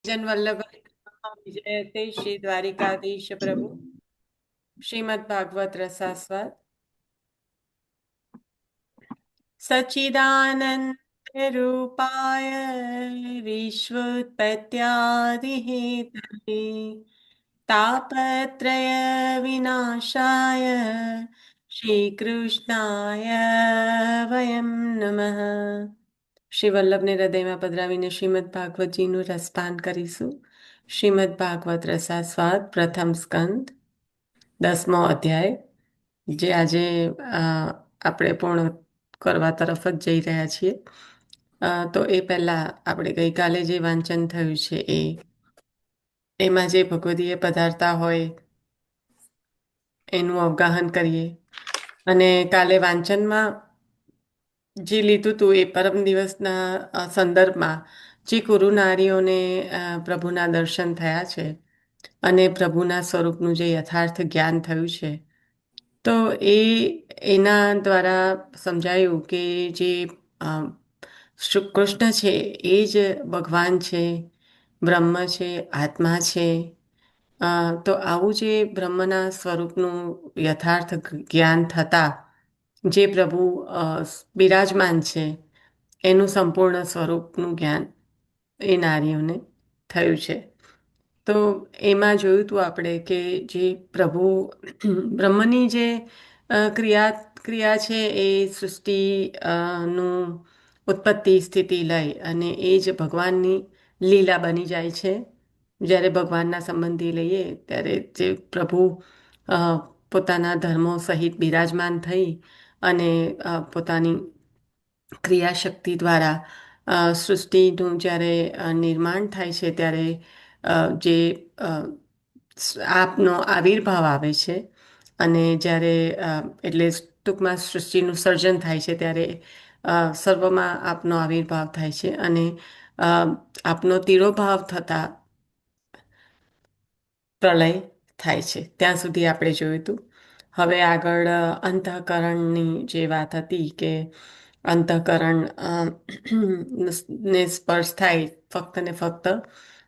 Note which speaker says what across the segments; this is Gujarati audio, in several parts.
Speaker 1: जन वल्लभ विजयते श्री द्वारिकाधीश प्रभु श्रीमद् भागवत रसास्वाद सच्चिदानंद रूपाय विश्वोत्पत्त्यादिहेतवे तापत्रय विनाशाय શ્રીકૃષ્ણાય વયમ નમઃ। શ્રી વલ્લભને હૃદયમાં પધરાવીને શ્રીમદ ભાગવતજીનું રસપાન કરીશું। શ્રીમદ ભાગવત રસાસ્વાદ પ્રથમ સ્કંદ 10મો અધ્યાય, જે આજે આપણે પૂર્ણ કરવા તરફ જ જઈ રહ્યા છીએ। તો એ પહેલા આપણે ગઈકાલે જે વાંચન થયું છે એમાં જે ભગવદીય પધારતા હોય એનું અવગાહન કરીએ। અને કાલે વાંચનમાં જે લીધું હતું એ પરમ દિવસના સંદર્ભમાં જે કુરુ નારીઓને પ્રભુના દર્શન થયા છે અને પ્રભુના સ્વરૂપનું જે યથાર્થ જ્ઞાન થયું છે, તો એના દ્વારા સમજાયું કે જે શ્રી કૃષ્ણ છે એ જ ભગવાન છે, બ્રહ્મ છે, આત્મા છે। તો આવું જે બ્રહ્મના સ્વરૂપનું યથાર્થ જ્ઞાન થતાં જે પ્રભુ બિરાજમાન છે એનું સંપૂર્ણ સ્વરૂપનું જ્ઞાન એ નારીઓને થયું છે। તો એમાં જોયું હતું આપણે કે જે પ્રભુ બ્રહ્મની જે ક્રિયા છે એ સૃષ્ટિ નું ઉત્પત્તિ સ્થિતિ લય અને એ જ ભગવાનની લીલા બની જાય છે। જ્યારે ભગવાનના સંબંધી લઈએ ત્યારે જે પ્રભુ પોતાના ધર્મો સહિત બિરાજમાન થઈ અને પોતાની ક્રિયાશક્તિ દ્વારા સૃષ્ટિનું જ્યારે નિર્માણ થાય છે ત્યારે જે આપનો આવિર્ભાવ આવે છે અને જ્યારે એટલે ટૂંકમાં સૃષ્ટિનું સર્જન થાય છે ત્યારે સર્વમાં આપનો આવિર્ભાવ થાય છે અને આપનો તિરોભાવ થતાં પ્રલય થાય છે। ત્યાં સુધી આપણે જોયું હતું। હવે આગળ અંતઃકરણની જે વાત હતી કે અંતઃકરણ ને સ્પર્શ થાય ફક્ત ને ફક્ત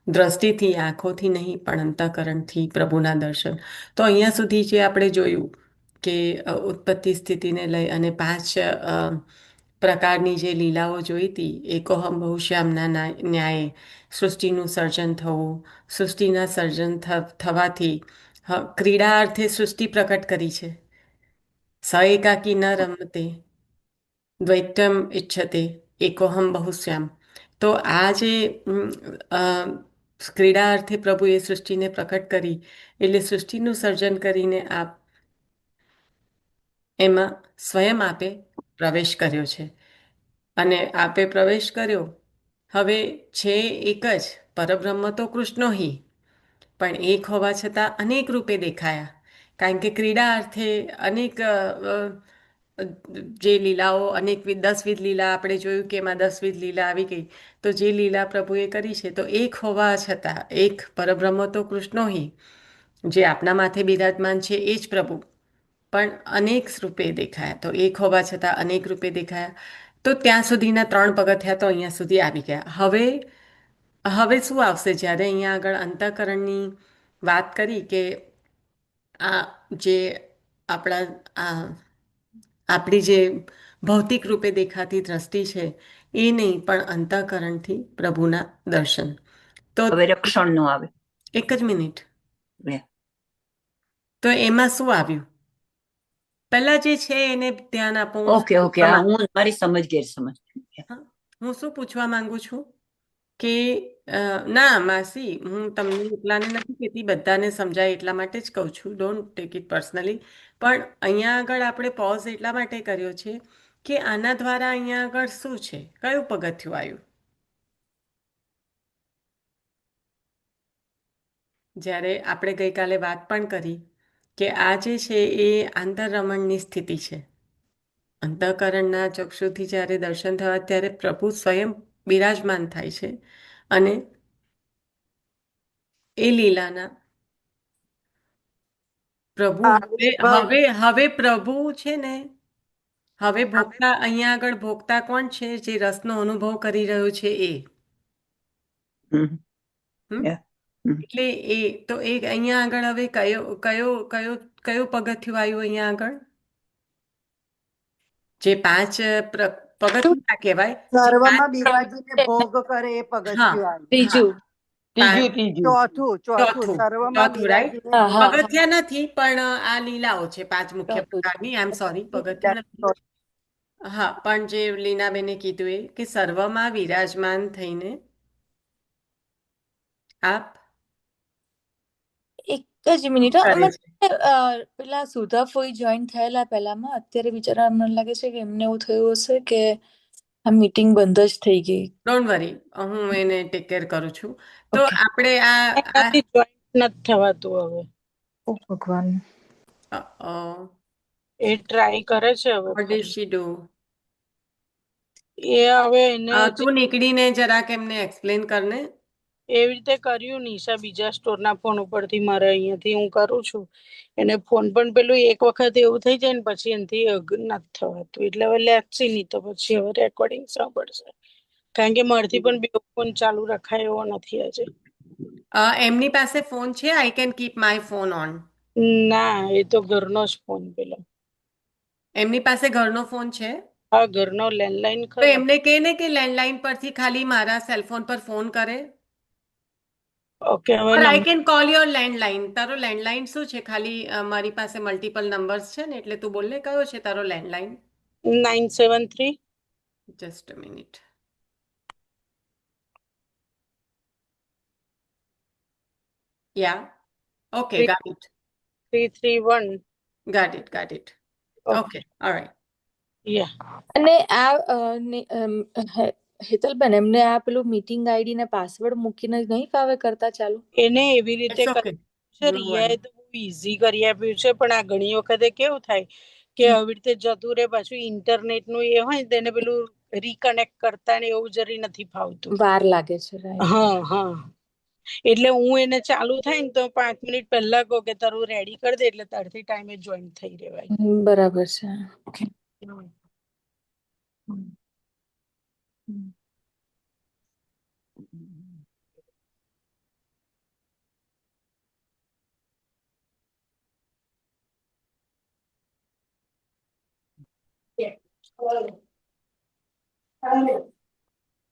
Speaker 1: દ્રષ્ટિથી, આંખોથી નહીં, પણ અંતઃકરણથી પ્રભુના દર્શન। તો અહીંયા સુધી જે આપણે જોયું કે ઉત્પત્તિ સ્થિતિને લઈ અને 5 પ્રકારની જે લીલાઓ જોઈ હતી, એકોહમ બહુશ્યામના ન્યાયે સૃષ્ટિનું સર્જન થવું, સૃષ્ટિના સર્જન થવાથી ક્રીડા અર્થે સૃષ્ટિ પ્રકટ કરી છે। સ એકાકી ન રમતે દ્વૈતમ ઈચ્છતે એકોહમ બહુશ્યામ। તો આ જે ક્રીડા અર્થે પ્રભુએ સૃષ્ટિને પ્રકટ કરી એટલે સૃષ્ટિનું સર્જન કરીને આપ એમાં સ્વયં આપે પ્રવેશ કર્યો છે અને આપે પ્રવેશ કર્યો। હવે છે એક જ પરબ્રહ્મ તો કૃષ્ણો હિ, પણ એક હોવા છતાં અનેક રૂપે દેખાયા। કારણ કે ક્રીડા અર્થે અનેક જે લીલાઓ અનેકવિધ 10વિધ લીલા આપણે જોયું કે એમાં 10વિધ લીલા આવી ગઈ। તો જે લીલા પ્રભુએ કરી છે તો એક હોવા છતાં એક પરબ્રહ્મ તો કૃષ્ણો હિ, જે આપણા માથે બિરાજમાન છે એ જ પ્રભુ પણ અનેક રૂપે દેખાયા। તો એક હોવા છતાં અનેક રૂપે દેખાયા। તો ત્યાં સુધીના 3 પગથિયાં તો અહીંયા સુધી આવી ગયા। હવે શું આવશે? જ્યારે અહીંયા આગળ અંતઃકરણની વાત કરી કે આ જે આપણી જે ભૌતિક રૂપે દેખાતી દ્રષ્ટિ છે એ નહીં, પણ અંતઃકરણથી પ્રભુના દર્શન। તો
Speaker 2: હવે રક્ષણનું આવે,
Speaker 1: એક જ મિનિટ। તો એમાં શું આવ્યું? પહેલા જે છે એને ધ્યાન આપો।
Speaker 2: ઓકે હું મારી સમજ ગેરસમજ।
Speaker 1: હું શું પૂછવા માંગુ છું કે ના માસી, હું તમને એકલાને નથી કહેતી, બધાને સમજાય એટલા માટે જ કહું છું, ડોન્ટ ટેક ઇટ પર્સનલી। પણ અહીંયા આગળ આપણે પોઝ એટલા માટે કર્યો છે કે આના દ્વારા અહીંયા આગળ શું છે, કયું પગથિયું આવ્યું? જ્યારે આપણે ગઈકાલે વાત પણ કરી કે આ જે છે એ આંતરરમણની સ્થિતિ છે। અંતઃકરણના ચક્ષુથી જ્યારે દર્શન થવા ત્યારે પ્રભુ સ્વયં બિરાજમાન થાય છે અને એ લીલાના પ્રભુ હવે પ્રભુ છે ને, હવે ભોગતા અહીંયા આગળ ભોગતા કોણ છે? જે રસનો અનુભવ કરી રહ્યો છે એ। હમ
Speaker 2: Yeah. હમ.
Speaker 1: એટલે એ તો એ અહીંયા આગળ હવે કયું પગથિયું આવ્યું અહીંયા આગળ જે પાંચ પગથિયું ના કહેવાય જે પાંચ
Speaker 3: સર્વમાં બિરાજીને ભોગ કરે એ
Speaker 1: હા
Speaker 3: પગથિયું આવ્યું.
Speaker 1: હા
Speaker 4: ત્રીજું
Speaker 1: પાંચ
Speaker 2: ત્રીજું
Speaker 3: ચોથું ચોથું
Speaker 1: ચોથું
Speaker 3: સર્વમાં
Speaker 1: ચોથું રાઈટ
Speaker 3: બિરાજીને
Speaker 4: હા,
Speaker 3: ભોગ
Speaker 4: હા.
Speaker 1: પગથિયા નથી પણ આ લીલાઓ છે પાંચ મુખ્ય
Speaker 4: ચોથું છે.
Speaker 1: પ્રકારની આઈ એમ સોરી પગથિયું નથી
Speaker 3: કરે.
Speaker 1: હા પણ જે લીનાબેને કીધું એ કે સર્વમાં વિરાજમાન થઈને આપ
Speaker 4: એક જ મિનિટ
Speaker 1: કરે
Speaker 4: અમે
Speaker 1: છે
Speaker 4: પેલા સુધા ફોઈ જોઈન થયેલા પહેલામાં અત્યારે બિચારા મને લાગે છે કે એમને એવું થયું હશે કે આ મીટિંગ બંધ જ થઈ ગઈ.
Speaker 1: ડોન્ટ વરી હું એને ટેક કેર કરું છું તો
Speaker 4: ઓકે.
Speaker 1: આપણે આ
Speaker 5: એનાથી જોઈન્ટ નથી થવાતું હવે.
Speaker 4: ઓ ભગવાન.
Speaker 5: એ ટ્રાય કરે છે હવે
Speaker 1: what did
Speaker 5: ફરી.
Speaker 1: she do?
Speaker 5: એ હવે એને
Speaker 1: તું નીકળીને જરાક એમને એક્સપ્લેન કરને
Speaker 5: એવી રીતે કર્યું નિશા બીજા સ્ટોરના ફોન ઉપરથી મારે અહીંયાથી હું કરું છું એને ફોન પણ પેલું એક વખત એવું થઈ જાય ને પછી એનાથી નથી થવાતું એટલે હવે લેટ્સી નહીં તો પછી હવે રેકોર્ડિંગ સાંભળશે કારણ કે મારથી પણ બે ફોન ચાલુ રખાય એવો નથી આજે.
Speaker 1: એમની પાસે ફોન છે I can keep my phone on
Speaker 5: ના એ તો ઘરનો જ ફોન પેલો.
Speaker 1: એમની પાસે ઘરનો ફોન છે
Speaker 5: હા ઘરનો લેન્ડલાઈન
Speaker 1: તો
Speaker 5: ખરો.
Speaker 1: એમને કહે ને કે લેન્ડલાઇન પરથી ખાલી મારા સેલફોન પર ફોન કરે
Speaker 5: ઓકે હવે
Speaker 1: or I
Speaker 5: number
Speaker 1: can call your landline તારો લેન્ડલાઇન શું છે ખાલી મારી પાસે મલ્ટિપલ નંબર્સ છે ને એટલે તું બોલને કયો છે તારો landline
Speaker 5: 973
Speaker 1: just a minute ya okay got it
Speaker 5: 331
Speaker 1: got it
Speaker 5: okay
Speaker 1: okay alright
Speaker 5: ya.
Speaker 4: અને હેતલબેન એમને આ પેલું મીટિંગ આઈડી ને પાસવર્ડ મૂકીને નહીં ફાવે કરતા ચાલુ.
Speaker 5: એને એવી રીતે
Speaker 1: ઇટ્સ ઓકે
Speaker 5: કર્યું છે
Speaker 1: નો
Speaker 5: રિયાએ
Speaker 1: વરી
Speaker 5: તો બહુ ઈઝી કરી આપ્યું છે પણ આ ઘણી વખતે કેવું થાય કે આવી રીતે જતું રહે પાછું ઇન્ટરનેટ નું એ હોય ને તેને પેલું રીકનેક્ટ કરતા ને એવું જરી નથી ફાવતું.
Speaker 4: વાર લાગે છે રાઈટ.
Speaker 5: હા હા એટલે હું એને ચાલુ થાય ને તો 5 મિનિટ પહેલા કહું કે તારું રેડી કરી દે એટલે તારથી ટાઈમે જોઈન થઈ રહેવાય.
Speaker 4: બરાબર છે. ઓકે.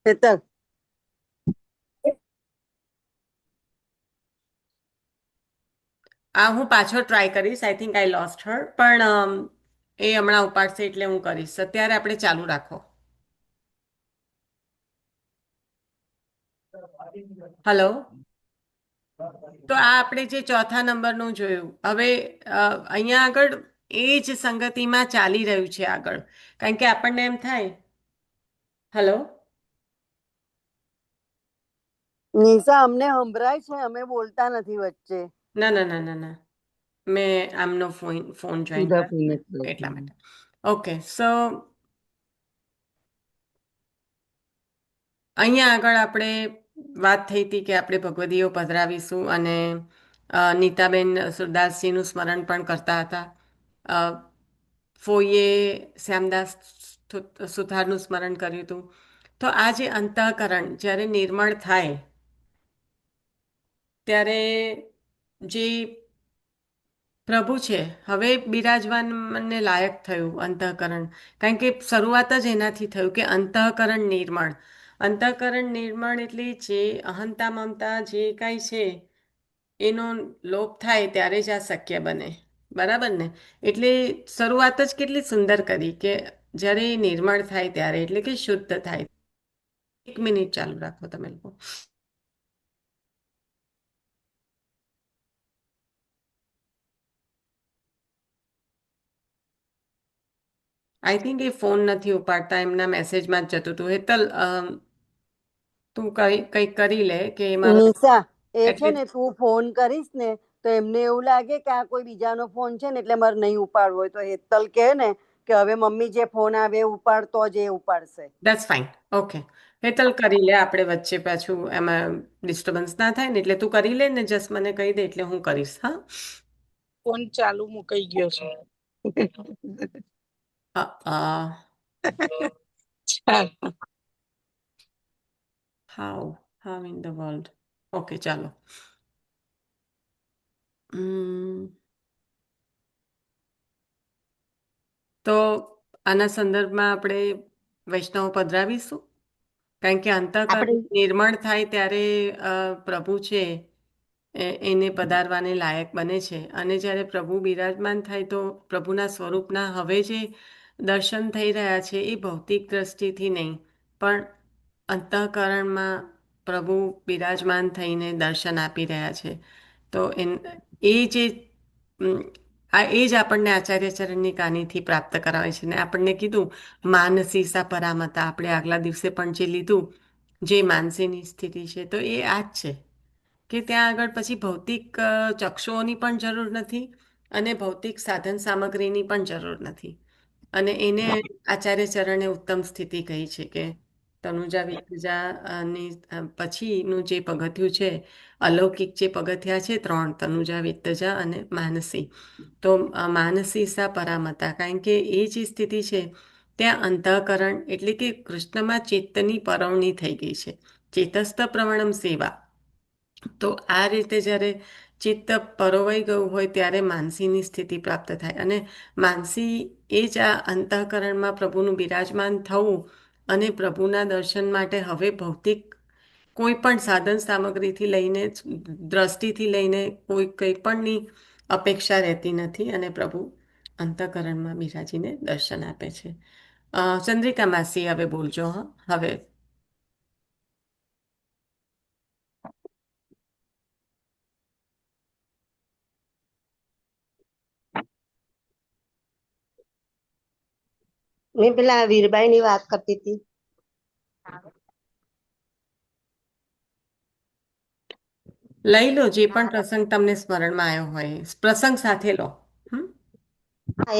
Speaker 3: હેતલ
Speaker 1: હું પાછો ટ્રાય કરીશ I think I lost her પણ એ હમણાં ઉપાડશે એટલે હું કરીશ અત્યારે આપણે ચાલુ રાખો હલો તો આ આપણે જે ચોથા નંબરનું જોયું હવે અહીંયા આગળ એ જ સંગતિમાં ચાલી રહ્યું છે આગળ કારણ કે આપણને એમ થાય હલો
Speaker 3: નિશા અમને સંભળાય છે અમે બોલતા નથી વચ્ચે.
Speaker 1: ના ના ના ના ના મેં આમનો ફોન જોઈન
Speaker 2: સુધા
Speaker 1: કર્યો
Speaker 2: પીને
Speaker 1: ને એટલા માટે ઓકે સો અહીંયા આગળ આપણે વાત થઈ હતી કે આપણે ભગવદીઓ પધરાવીશું અને નીતાબેન સુરદાસજીનું સ્મરણ પણ કરતા હતા ફોઈએ શ્યામદાસ સુથારનું સ્મરણ કર્યું હતું તો આ જે અંતઃકરણ જ્યારે નિર્મળ થાય ત્યારે જે પ્રભુ છે હવે બિરાજવાનને લાયક થયું અંતઃકરણ કારણ કે શરૂઆત જ એનાથી થયું કે અંતઃકરણ નિર્મળ એટલે જે અહંતા મમતા જે કાંઈ છે એનો લોપ થાય ત્યારે જ આ શક્ય બને બરાબર ને એટલે શરૂઆત જ કેટલી સુંદર કરી કે જ્યારે એ નિર્મળ થાય ત્યારે એટલે કે શુદ્ધ થાય 1 મિનિટ ચાલુ રાખો તમે લોકો આઈ થિંક એ ફોન નથી ઉપાડતા એમના મેસેજમાં જ જતું હતું હેતલ તું કંઈક કરી લે કે મારો
Speaker 3: નિશા એ છે ને
Speaker 1: એટલીસ્ટ
Speaker 3: તું ફોન કરીશ ને તો એમને એવું લાગે કે આ કોઈ બીજાનો ફોન છે ને એટલે મારે નહીં ઉપાડવો હોય તો હેતલ કહે ને કે હવે મમ્મી જે ફોન આવે એ ઉપાડતો જ એ ઉપાડશે.
Speaker 1: દેટ્સ ફાઇન ઓકે હેતલ કરી લે આપણે વચ્ચે પાછું એમાં ડિસ્ટર્બન્સ ના થાય ને એટલે તું કરી લે ને જસ્ટ મને કહી દે એટલે હું કરીશ હા
Speaker 5: ફોન ચાલુ મુકાઈ ગયો છે. ચાલ.
Speaker 1: How in the world okay, ચાલો. ઉમ, તો આના સંદર્ભમાં આપણે વૈષ્ણવ પધરાવીશું, કારણ કે અંતઃકરણ
Speaker 3: આપણે
Speaker 1: નિર્મળ થાય ત્યારે પ્રભુ છે એને પધારવાને લાયક બને છે. અને જ્યારે પ્રભુ બિરાજમાન થાય તો પ્રભુના સ્વરૂપના હવે જે દર્શન થઈ રહ્યા છે એ ભૌતિક દ્રષ્ટિથી નહીં, પણ અંતઃકરણમાં પ્રભુ બિરાજમાન થઈને દર્શન આપી રહ્યા છે. તો એ જે એ જ આપણને આચાર્ય ચરણની કાનીથી પ્રાપ્ત કરાવે છે. ને આપણને કીધું માનસી સા પરામતા, આપણે આગલા દિવસે પણ જે લીધું, જે માનસીની સ્થિતિ છે, તો એ આ જ છે કે ત્યાં આગળ પછી ભૌતિક ચક્ષુઓની પણ જરૂર નથી અને ભૌતિક સાધન સામગ્રીની પણ જરૂર નથી. અને એને આચાર્ય ચરણે ઉત્તમ સ્થિતિ કહી છે કે તનુજા વિત્તજાની પછીનું જે પગથિયું છે, અલૌકિક જે પગથિયા છે 3, તનુજા વિત્તજા અને માનસી. તો માનસી સા પરામતા, કારણ કે એ જે સ્થિતિ છે ત્યાં અંતઃકરણ એટલે કે કૃષ્ણમાં ચિત્તની પરવણી થઈ ગઈ છે. ચેતસ્થ પ્રવણમ સેવા. તો આ રીતે જ્યારે ચિત્ત પરોવાઈ ગયું હોય ત્યારે માનસીની સ્થિતિ પ્રાપ્ત થાય. અને માનસી એ જ આ અંતઃકરણમાં પ્રભુનું બિરાજમાન થવું અને પ્રભુના દર્શન માટે હવે ભૌતિક કોઈ પણ સાધન સામગ્રીથી લઈને દ્રષ્ટિથી લઈને કંઈ પણની અપેક્ષા રહેતી નથી અને પ્રભુ અંતઃકરણમાં બિરાજીને દર્શન આપે છે. ચંદ્રિકા માસી હવે બોલજો. હવે
Speaker 6: મેં પેલા વીરબાઈ ની વાત કરતી હતી.
Speaker 1: લઈ લો જે પણ પ્રસંગ તમને સ્મરણમાં આવ્યો હોય, પ્રસંગ સાથે લો.
Speaker 6: હા,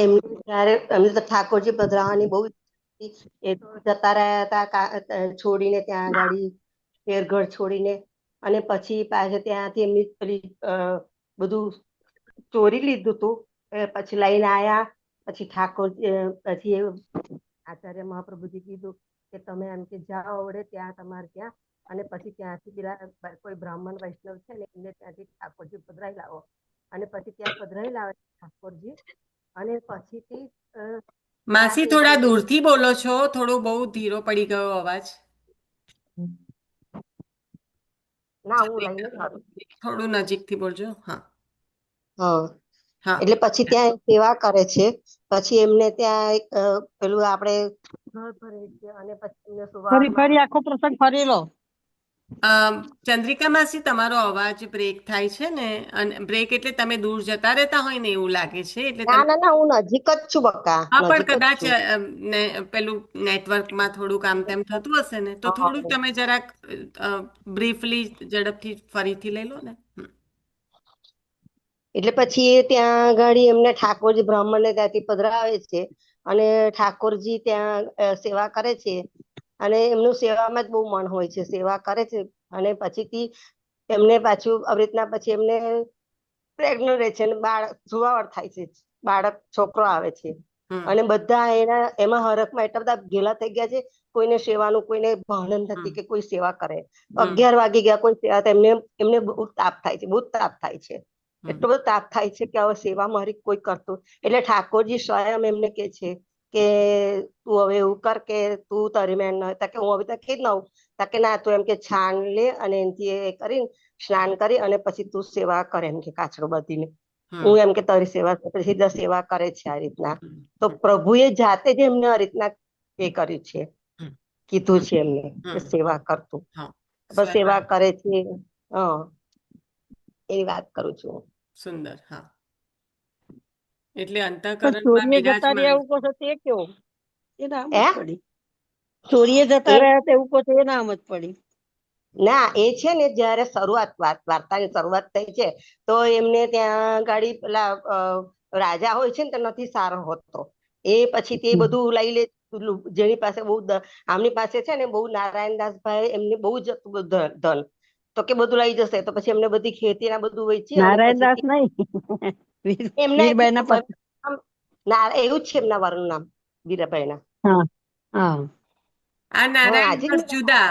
Speaker 6: એમને તો ઠાકોરજી પધરાવાની બહુ ઈચ્છા હતી. એ તો જતા રહ્યા હતા છોડીને ત્યાં ગાડી ઘર છોડીને. અને પછી પાછા ત્યાંથી એમની પેલી બધું ચોરી લીધું હતું. પછી લઈને આયા. પછી પછી આચાર્ય મહાપ્રભુજી કીધું કે તમે એમ કે જાઓ આવડે ત્યાં તમારે ત્યાં, અને પછી ત્યાંથી પેલા કોઈ બ્રાહ્મણ વૈષ્ણવ છે ને એમને ત્યાંથી ઠાકોરજી પધરાઈ લાવો. અને પછી ત્યાં પધરાઈ લાવે ઠાકોરજી. અને પછીથી
Speaker 1: માસી થોડા દૂરથી બોલો છો, થોડો બહુ ધીરો પડી ગયો અવાજ.
Speaker 6: ના, હું લઈને કરું.
Speaker 1: થોડું નજીકથી બોલજો. હા,
Speaker 6: હા. એટલે પછી ત્યાં સેવા કરે છે. પછી એમને ત્યાં એક પેલું આપણે ઘર ભરે છે. અને પછી એમને
Speaker 3: ફરી આખો પ્રસંગ ફરી લો.
Speaker 1: ચંદ્રિકા માસી, તમારો અવાજ બ્રેક થાય છે ને, અને બ્રેક એટલે તમે દૂર જતા રહેતા હોય ને એવું લાગે છે. એટલે
Speaker 6: ના
Speaker 1: તમે
Speaker 6: ના ના, હું નજીક જ છું બકા,
Speaker 1: હા, પણ
Speaker 6: નજીક જ
Speaker 1: કદાચ
Speaker 6: છું.
Speaker 1: પેલું નેટવર્કમાં થોડું કામ તેમ થતું હશે ને, તો થોડુંક તમે જરાક બ્રીફલી ઝડપથી ફરીથી લઈ લો ને.
Speaker 6: એટલે પછી એ ત્યાં આગળ એમને ઠાકોરજી બ્રાહ્મણને ત્યાંથી પધરાવે છે. અને ઠાકોરજી ત્યાં સેવા કરે છે. અને એમનું સેવામાં જ બહુ મન હોય છે, સેવા કરે છે. અને પછીથી એમને પાછું આવી રીતના પછી એમને પ્રેગ્નન્ટ રહે છે, સુવાવડ થાય છે, બાળક છોકરો આવે છે. અને બધા એમાં હરખમાં એટલા બધા ઘેલા થઈ ગયા છે. કોઈને સેવાનું કોઈને ભાન નથી કે કોઈ સેવા કરે. 11 વાગી ગયા, કોઈ સેવા, એમને બહુ તાપ થાય છે, બહુ તાપ થાય છે. એટલો બધો તાપ થાય છે કે હવે સેવા મારી કોઈ કરતું. એટલે ઠાકોરજી સ્વયં એમને કે છે કે તું હવે એવું કર કે તું તારી મેન કે હું હવે તક જ નવું તાકે ના, તું એમ કે છાણ લે અને એનાથી કરી સ્નાન કરી અને પછી તું સેવા કરે એમ કે કાચડો બધીને. હું એમ કે તારી સેવા, પછી સેવા કરે છે આ રીતના. તો પ્રભુએ જાતે જ એમને આ રીતના એ કર્યું છે, કીધું છે એમને કે સેવા કરતું. બસ સેવા કરે છે. એની વાત કરું છું.
Speaker 1: સુંદર. હા, એટલે
Speaker 3: પણ
Speaker 1: અંતઃકરણમાં
Speaker 3: ચોરીએ જતા રહ્યા
Speaker 1: બિરાજમાન.
Speaker 3: એવું કહો છો તે કેવો? એ નામ જ પડી. ચોરીએ જતા રહ્યા તો એવું કહો છો, એ નામ જ પડી.
Speaker 6: ના, એ છે ને જયારે વાર્તાની શરૂઆત થઈ છે તો એમને ત્યાં ગાડી પેલા રાજા હોય છે ને તો નથી સારો હોતો. એ પછી તે બધું લઈ લે. જેની પાસે બહુ આમની પાસે છે ને બહુ નારાયણદાસભાઈ એમને બહુ જ ધન, તો કે બધું લઈ જશે. તો પછી એમને બધી ખેતી ના બધું વેચી અને
Speaker 3: નારાયણદાસ
Speaker 6: પછી
Speaker 3: નહીં,
Speaker 6: એમના
Speaker 3: વીરબાઈ ના પતિ.
Speaker 6: એવું જ છે એમના વરનું નામ, વીરબાઈ ના.
Speaker 3: હા હા
Speaker 1: આ
Speaker 6: હા, આજે જ
Speaker 1: નારાયણદાસ જુદા,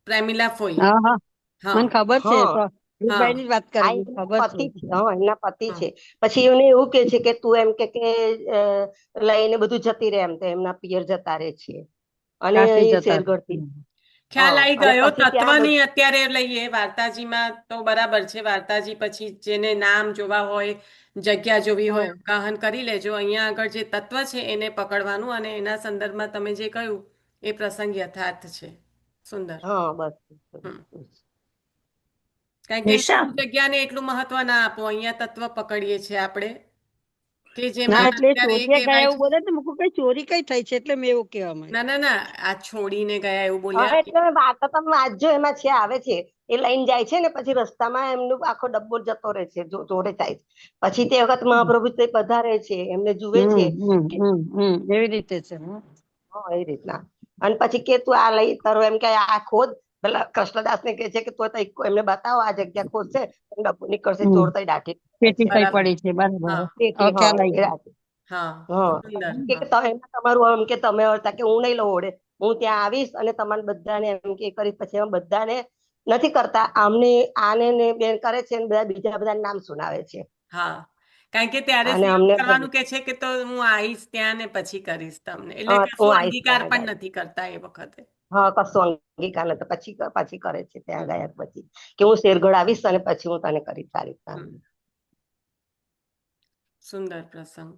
Speaker 1: પ્રેમિલા ફોઈ.
Speaker 3: હા હા
Speaker 1: હા
Speaker 7: મને ખબર છે
Speaker 6: હા
Speaker 7: રૂપાઈ ની જ વાત
Speaker 6: આ
Speaker 7: કરવી
Speaker 6: એમના
Speaker 7: ખબર
Speaker 6: પતિ
Speaker 7: છે.
Speaker 6: છે, હા એમના પતિ
Speaker 1: હા
Speaker 6: છે. પછી એને એવું કે છે કે તું એમ કે લઈને બધું જતી રહે, એમ તો એમના પિયર જતા રહે છે અને
Speaker 7: કાશી
Speaker 6: અહીં
Speaker 7: જતા
Speaker 6: શેરગઢ થી.
Speaker 1: ખ્યાલ આવી
Speaker 6: અને
Speaker 1: ગયો.
Speaker 6: પછી ત્યાં
Speaker 1: તત્વની અત્યારે લઈએ વાર્તાજીમાં તો બરાબર છે. વાર્તાજી પછી જેને નામ જોવા હોય, જગ્યા જોવી હોય,
Speaker 7: હા
Speaker 1: અવગાહન કરી લેજો. અહીંયા આગળ જે તત્વ છે એને પકડવાનું, અને એના સંદર્ભમાં તમે જે કહ્યું એ પ્રસંગ યથાર્થ છે. સુંદર.
Speaker 6: હા બસ.
Speaker 1: હમ. કારણ કે
Speaker 2: નિશા
Speaker 1: સ્થૂળ જગ્યાને એટલું મહત્વ ના આપો. અહીંયા તત્વ પકડીએ છીએ આપણે, કે
Speaker 7: ના
Speaker 1: જેમાં
Speaker 7: એટલે
Speaker 1: અત્યારે એ
Speaker 7: ચોરીએ ગયા
Speaker 1: કહેવાય
Speaker 7: એવું
Speaker 1: છે.
Speaker 7: બોલે તો મૂકું કઈ ચોરી કઈ થઈ છે એટલે મેં એવું કહેવા માંગુ.
Speaker 1: ના ના ના, આ છોડીને ગયા એવું
Speaker 6: હા
Speaker 1: બોલ્યા.
Speaker 6: એટલે વાર્તા તમે વાંચજો, એમાં છે આવે છે. એ લઈને જાય છે ને પછી રસ્તામાં એમનું આખો ડબ્બો જતો રહે છે, જોડે જાય છે. પછી તે વખત મહાપ્રભુ તે પધારે છે, એમને જુએ છે.
Speaker 7: એવી રીતે છે.
Speaker 6: હા એ રીતના. અને પછી કે તું આ લઈ તારો એમ કે આ ખોદ. પેલા કૃષ્ણદાસ ને કે છે કે તું એમને બતાવો આ જગ્યા ખોદશે, ડબ્બો નીકળશે, ચોર તઈ દાટી
Speaker 7: પેટી
Speaker 6: છે.
Speaker 7: થઈ
Speaker 1: બરાબર.
Speaker 7: પડી છે બરાબર.
Speaker 1: હા
Speaker 7: હવે
Speaker 6: તેથી
Speaker 7: ખ્યાલ આવી
Speaker 6: એ
Speaker 7: ગયો.
Speaker 6: દાટી.
Speaker 1: હા,
Speaker 6: હા
Speaker 1: સુંદર.
Speaker 6: કે
Speaker 1: હા
Speaker 6: તમારું એમ કે તમે હતા કે હું નહીં લઉં ઓળે, હું ત્યાં આવીશ અને તમારે બધાને એમ કે કરીશ. પછી એમ બધાને નથી કરતા, આમને આને ને બેન કરે છે ને બધા બીજા બધા નામ સુનાવે છે.
Speaker 1: હા, કારણ કે ત્યારે
Speaker 6: અને
Speaker 1: શું એવું
Speaker 6: અમને
Speaker 1: કરવાનું કે છે કે તો હું આવીશ ત્યાં ને પછી કરીશ તમને, એટલે
Speaker 6: હું
Speaker 1: કશું
Speaker 6: આવીશ
Speaker 1: અંગીકાર
Speaker 6: ત્યાં
Speaker 1: પણ
Speaker 6: જાય.
Speaker 1: નથી કરતા એ વખતે.
Speaker 6: હા કશું અંગીકાર નથી, પછી કરે છે ત્યાં
Speaker 1: હમ,
Speaker 6: ગયા પછી કે હું શેરગઢ આવીશ અને પછી હું તને કરીશ આ રીતના.
Speaker 1: હમ. સુંદર પ્રસંગ.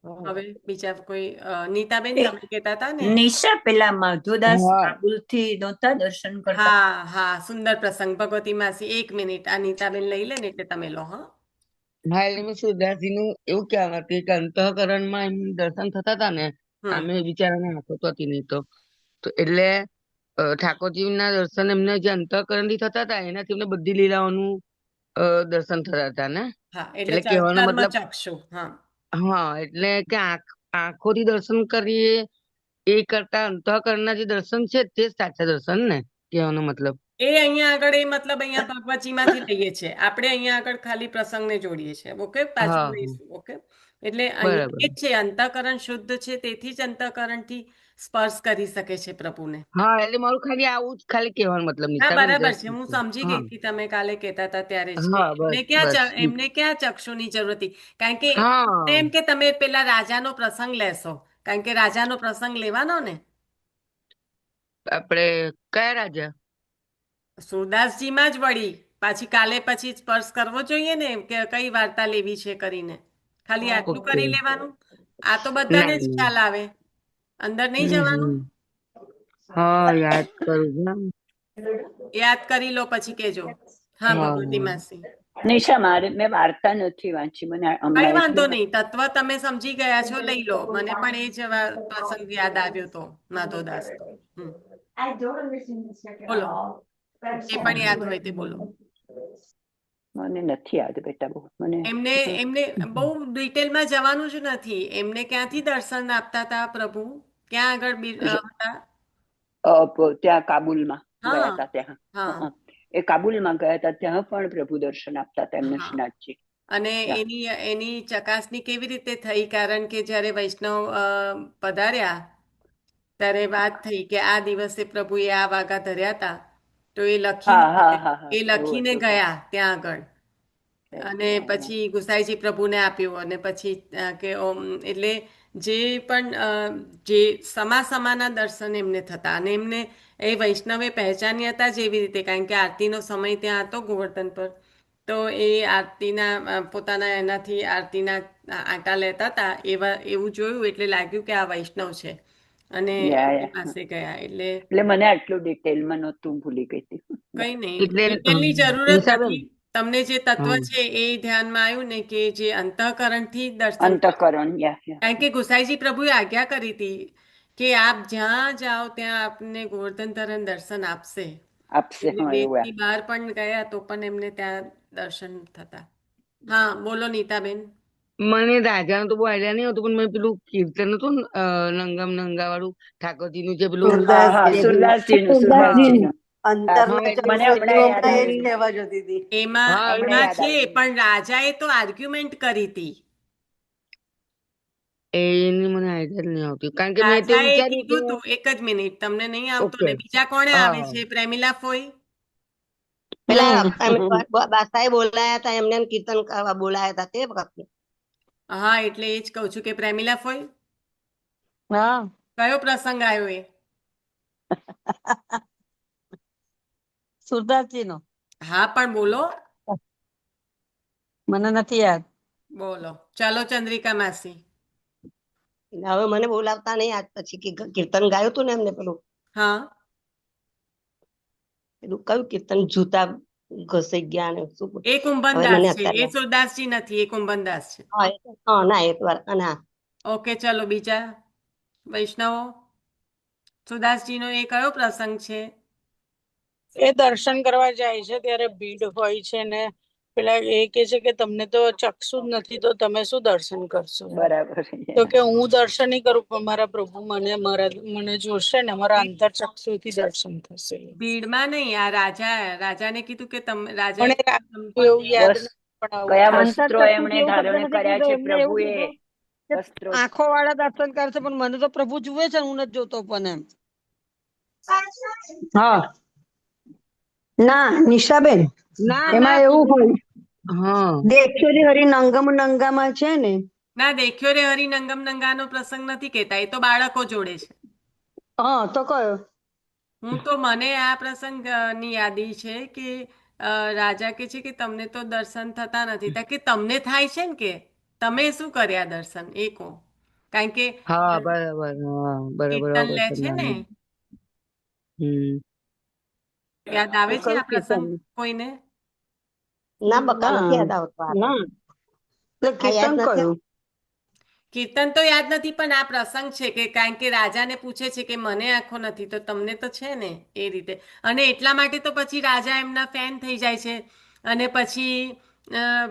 Speaker 6: હમ.
Speaker 1: હવે બીજા કોઈ નીતાબેન
Speaker 2: એ
Speaker 1: તમે કહેતા હતા ને?
Speaker 2: નિશા પેલા માધવદાસ
Speaker 7: હા
Speaker 2: કાબુલ થી નહોતા દર્શન કરતા?
Speaker 1: હા હા, સુંદર પ્રસંગ. ભગવતી માસી, એક મિનિટ, આ નીતાબેન લઈ લે ને એટલે તમે લો. હા
Speaker 8: હા એટલે મેં સુરદાસજી નું એવું કહેવા માંગતી કે અંતઃકરણમાં એમ દર્શન થતા હતા ને,
Speaker 1: હમ
Speaker 8: આમે બિચારાને આંખો તો હતી નહીં તો એટલે ઠાકોરજીના દર્શન એમને જે અંતઃકરણ થી થતા હતા એનાથી એમને બધી લીલાઓનું દર્શન થતા હતા ને.
Speaker 1: હા, એટલે
Speaker 8: એટલે કહેવાનો
Speaker 1: ચર્મ
Speaker 8: મતલબ
Speaker 1: ચક્ષુ. હા
Speaker 8: હા એટલે કે આંખોથી દર્શન કરીએ એ કરતા અંતઃકરણના જે દર્શન છે તે જ સાચા દર્શન ને, કહેવાનો મતલબ.
Speaker 1: એ અહીંયા આગળ એ મતલબ અહીંયા ભગવતજીમાંથી લઈએ છીએ આપણે. અહીંયા આગળ ખાલી પ્રસંગને જોડીએ છીએ. ઓકે, પાછું
Speaker 8: હા હા
Speaker 1: લઈશું. ઓકે, એટલે અહીંયા
Speaker 8: બરાબર.
Speaker 1: એ જ છે, અંતઃકરણ શુદ્ધ છે, તેથી જ અંતઃકરણથી સ્પર્શ કરી શકે છે પ્રભુને.
Speaker 8: હા એટલે મારું ખાલી આવું જ ખાલી કહેવાનો મતલબ
Speaker 1: હા
Speaker 8: નિશાબેન
Speaker 1: બરાબર છે, હું
Speaker 8: જસ્ટ.
Speaker 1: સમજી
Speaker 8: હા
Speaker 1: ગઈ હતી તમે કાલે કહેતા હતા ત્યારે જ કે
Speaker 8: હા બસ બસ.
Speaker 1: એમને ક્યાં ચક્ષુની જરૂર હતી. કારણ કે
Speaker 8: હા
Speaker 1: એમ કે તમે પેલા રાજાનો પ્રસંગ લેશો, કારણ કે રાજાનો પ્રસંગ લેવાનો ને.
Speaker 8: આપડે કયા રાજા?
Speaker 1: સુરદાસજીમાં જ વળી પાછી કાલે પછી સ્પર્શ કરવો જોઈએ ને કે કઈ વાર્તા લેવી છે કરીને. ખાલી આટલું
Speaker 8: ઓકે.
Speaker 1: કરી લેવાનું. આ તો
Speaker 8: ના
Speaker 1: બધાને જ
Speaker 8: ના.
Speaker 1: ખ્યાલ આવે. અંદર નહીં
Speaker 8: હમ
Speaker 1: જવાનું.
Speaker 8: હમ. હા યાદ કરું છું.
Speaker 1: યાદ કરી લો પછી કેજો. હા
Speaker 8: હા
Speaker 1: ભગવતી માસી.
Speaker 2: નિશા મેં વાર્તા નથી વાંચી, મને
Speaker 1: કઈ
Speaker 2: હમણાં
Speaker 1: વાંધો
Speaker 2: એટલે
Speaker 1: નહીં, તત્વ તમે સમજી ગયા છો, લઈ લો. મને પણ એ જ પ્રસંગ યાદ આવ્યો તો માધવદાસ તો. હમ, બોલો, જે પણ યાદ હોય તે બોલો.
Speaker 2: મને નથી યાદ બેટા, બહુ મને
Speaker 1: એમને એમને બહુ ડિટેલમાં જવાનું જ નથી. એમને ક્યાંથી દર્શન આપતા હતા પ્રભુ? ક્યાં આગળ હતા?
Speaker 2: ત્યાં કાબુલમાં ગયા
Speaker 1: હા
Speaker 2: હતા ત્યાં.
Speaker 1: હા
Speaker 2: એ કાબુલમાં ગયા હતા, ત્યાં પણ પ્રભુ દર્શન આપતા હતા એમને
Speaker 1: હા.
Speaker 2: શ્રીનાથજી.
Speaker 1: અને
Speaker 2: ત્યાં
Speaker 1: એની ચકાસણી કેવી રીતે થઈ? કારણ કે જ્યારે વૈષ્ણવ પધાર્યા ત્યારે વાત થઈ કે આ દિવસે પ્રભુએ આ વાઘા ધર્યા હતા, તો એ
Speaker 2: હા
Speaker 1: લખીને
Speaker 2: હા હા હા
Speaker 1: એ
Speaker 2: એવું
Speaker 1: લખીને
Speaker 2: હતું.
Speaker 1: ગયા ત્યાં આગળ. અને પછી ગુસાઈજી પ્રભુને આપ્યું. અને પછી કે એટલે જે પણ જે સમાના દર્શન એમને થતા, અને એમને એ વૈષ્ણવે પહેચાન્યા હતા જેવી રીતે, કારણ કે આરતીનો સમય ત્યાં હતો ગોવર્ધન પર. તો એ આરતીના પોતાના એનાથી આરતીના આંટા લેતા હતા, એવું જોયું એટલે લાગ્યું કે આ વૈષ્ણવ છે. અને એમની
Speaker 2: યા.
Speaker 1: પાસે ગયા. એટલે
Speaker 2: એટલે મને આટલું ડિટેલમાં નહોતું, ભૂલી ગઈ હતી.
Speaker 1: કઈ નહીં,
Speaker 8: એટલે
Speaker 1: ડિટેલની જરૂર જ
Speaker 8: નિશાબેન.
Speaker 1: નથી. તમને જે તત્વ
Speaker 8: હમ.
Speaker 1: છે એ ધ્યાનમાં આવ્યું ને કે જે અંતઃકરણથી દર્શન થાય.
Speaker 2: અંતઃકરણ યા
Speaker 1: કારણ કે ગુસાઈજી પ્રભુએ આજ્ઞા કરી હતી કે આપ જ્યાં જાઓ ત્યાં આપને ગોવર્ધન તરણ દર્શન આપશે.
Speaker 2: આપશે.
Speaker 1: એટલે
Speaker 2: હા એવું.
Speaker 1: દેશની બહાર પણ ગયા તો પણ એમને ત્યાં દર્શન થતા. હા બોલો નીતાબેન.
Speaker 8: મને રાજાનું તો બહુ આઈડિયા નહીં હતું, પણ મેં પેલું કીર્તન હતું ને નંગમ નંગા વાળું ઠાકોરજીનું જે પેલું
Speaker 2: હા હા,
Speaker 6: સુરદાસજી
Speaker 2: સુરદાસજીનું
Speaker 8: હા
Speaker 2: સુરદાસજીનું.
Speaker 8: હા
Speaker 6: અંતરના
Speaker 8: એટલે
Speaker 2: મને
Speaker 6: ચક્ષુ
Speaker 2: હમણાં
Speaker 6: હું
Speaker 2: યાદ
Speaker 6: હમણાં એ જ
Speaker 2: આવ્યું.
Speaker 6: કહેવા જતી હતી.
Speaker 1: એમાં
Speaker 8: હા એટલે
Speaker 2: હમણાં
Speaker 1: એમાં
Speaker 2: યાદ
Speaker 1: છે,
Speaker 2: આવ્યું.
Speaker 1: પણ રાજાએ તો આર્ગ્યુમેન્ટ કરી હતી.
Speaker 8: એની મને આઈડિયા જ નહીં આવતી, કારણ કે મેં તો એવું
Speaker 1: રાજાએ
Speaker 8: વિચાર્યું કે
Speaker 1: કીધું તું. એક જ મિનિટ, તમને નહીં આવતું
Speaker 8: ઓકે
Speaker 1: ને બીજા કોણે આવે
Speaker 8: હા
Speaker 1: છે? પ્રેમિલા ફોઈ.
Speaker 6: પેલા બાસાએ બોલાયા હતા એમને કીર્તન બોલાયા હતા તે વખતે.
Speaker 1: હા એટલે એ જ કહું છું કે પ્રેમિલા ફોઈ
Speaker 7: હા
Speaker 1: કયો પ્રસંગ આવ્યો એ?
Speaker 7: સુરદાસજી નો
Speaker 1: હા પણ બોલો
Speaker 7: મને નથી યાદ.
Speaker 1: બોલો. ચાલો ચંદ્રિકા માસી.
Speaker 6: હવે મને બોલાવતા નહીં આજ પછી કે કીર્તન ગાયું હતું ને એમને પેલું
Speaker 1: હા
Speaker 6: કયું કીર્તન જૂતા ઘસાઈ ગયા ને શું
Speaker 1: એ
Speaker 6: હવે
Speaker 1: કુંભનદાસ
Speaker 6: મને
Speaker 1: છે, એ
Speaker 6: અત્યારે
Speaker 1: સુરદાસજી નથી, એ કુંભનદાસ છે.
Speaker 6: ના એક વાર ના
Speaker 1: ઓકે ચલો બીજા વૈષ્ણવો. સુદાસજીનો એ કયો પ્રસંગ છે?
Speaker 5: એ દર્શન કરવા જાય છે ત્યારે ભીડ હોય છે ને પેલા એ કે છે કે તમને તો ચક્ષુ જ નથી તો તમે શું દર્શન કરશો?
Speaker 2: બરાબર
Speaker 5: તો કે હું દર્શન નહીં કરું પણ મારા પ્રભુ મને જોશે ને મારા અંતર ચક્ષુથી દર્શન થશે.
Speaker 1: ભીડમાં નહીં, આ રાજાને કીધું કે તમે
Speaker 5: પણ
Speaker 1: રાજાએ
Speaker 5: એ રાજાનું એવું યાદ
Speaker 2: બસ
Speaker 5: નથી પણ આવું
Speaker 2: કયા
Speaker 5: થશે.
Speaker 2: વસ્ત્રો
Speaker 7: અંતર
Speaker 2: એમણે
Speaker 7: ચક્ષુથી એવું શબ્દ
Speaker 2: ધારણ
Speaker 7: નથી
Speaker 2: કર્યા
Speaker 7: કીધું,
Speaker 2: છે
Speaker 7: એમને એવું
Speaker 2: પ્રભુએ
Speaker 7: કીધું કે
Speaker 2: વસ્ત્રો
Speaker 7: આંખો વાળા દર્શન કરશે પણ મને તો પ્રભુ જુએ છે હું નથી જોતો પણ એમ. હા
Speaker 3: ના નિશાબેન,
Speaker 8: ના
Speaker 3: એમાં એવું હોય
Speaker 8: હા
Speaker 3: દેખ્યો રે હરી નંગમ નંગામાં છે ને,
Speaker 1: ના દેખ્યો રે હરિ નંગમ નંગાનો પ્રસંગ નથી કહેતા, એ તો બાળકો જોડે છે.
Speaker 3: હા તો કયો?
Speaker 1: હું તો મને આ પ્રસંગ ની યાદી છે કે રાજા કે છે કે તમને તો દર્શન થતા નથી, તા કે તમને થાય છે ને, કે તમે શું કર્યા દર્શન એ કહો. કારણ કે
Speaker 8: હા બરાબર હા બરાબર
Speaker 1: કીર્તન લે છે ને,
Speaker 8: બરાબર. હમ
Speaker 1: યાદ આવે છે
Speaker 6: કયું
Speaker 1: આ પ્રસંગ
Speaker 6: કીર્તન
Speaker 1: કોઈને?
Speaker 6: ના બકા
Speaker 3: ના
Speaker 6: નથી યાદ આવતો
Speaker 3: ના એટલે
Speaker 6: આ યાદ
Speaker 3: કીર્તન
Speaker 6: નથી
Speaker 3: કયું?
Speaker 1: કીર્તન તો યાદ નથી પણ આ પ્રસંગ છે કે કારણ કે રાજાને પૂછે છે કે મને આંખો નથી તો તમને તો છે ને, એ રીતે. અને એટલા માટે તો પછી રાજા એમના ફેન થઈ જાય છે અને પછી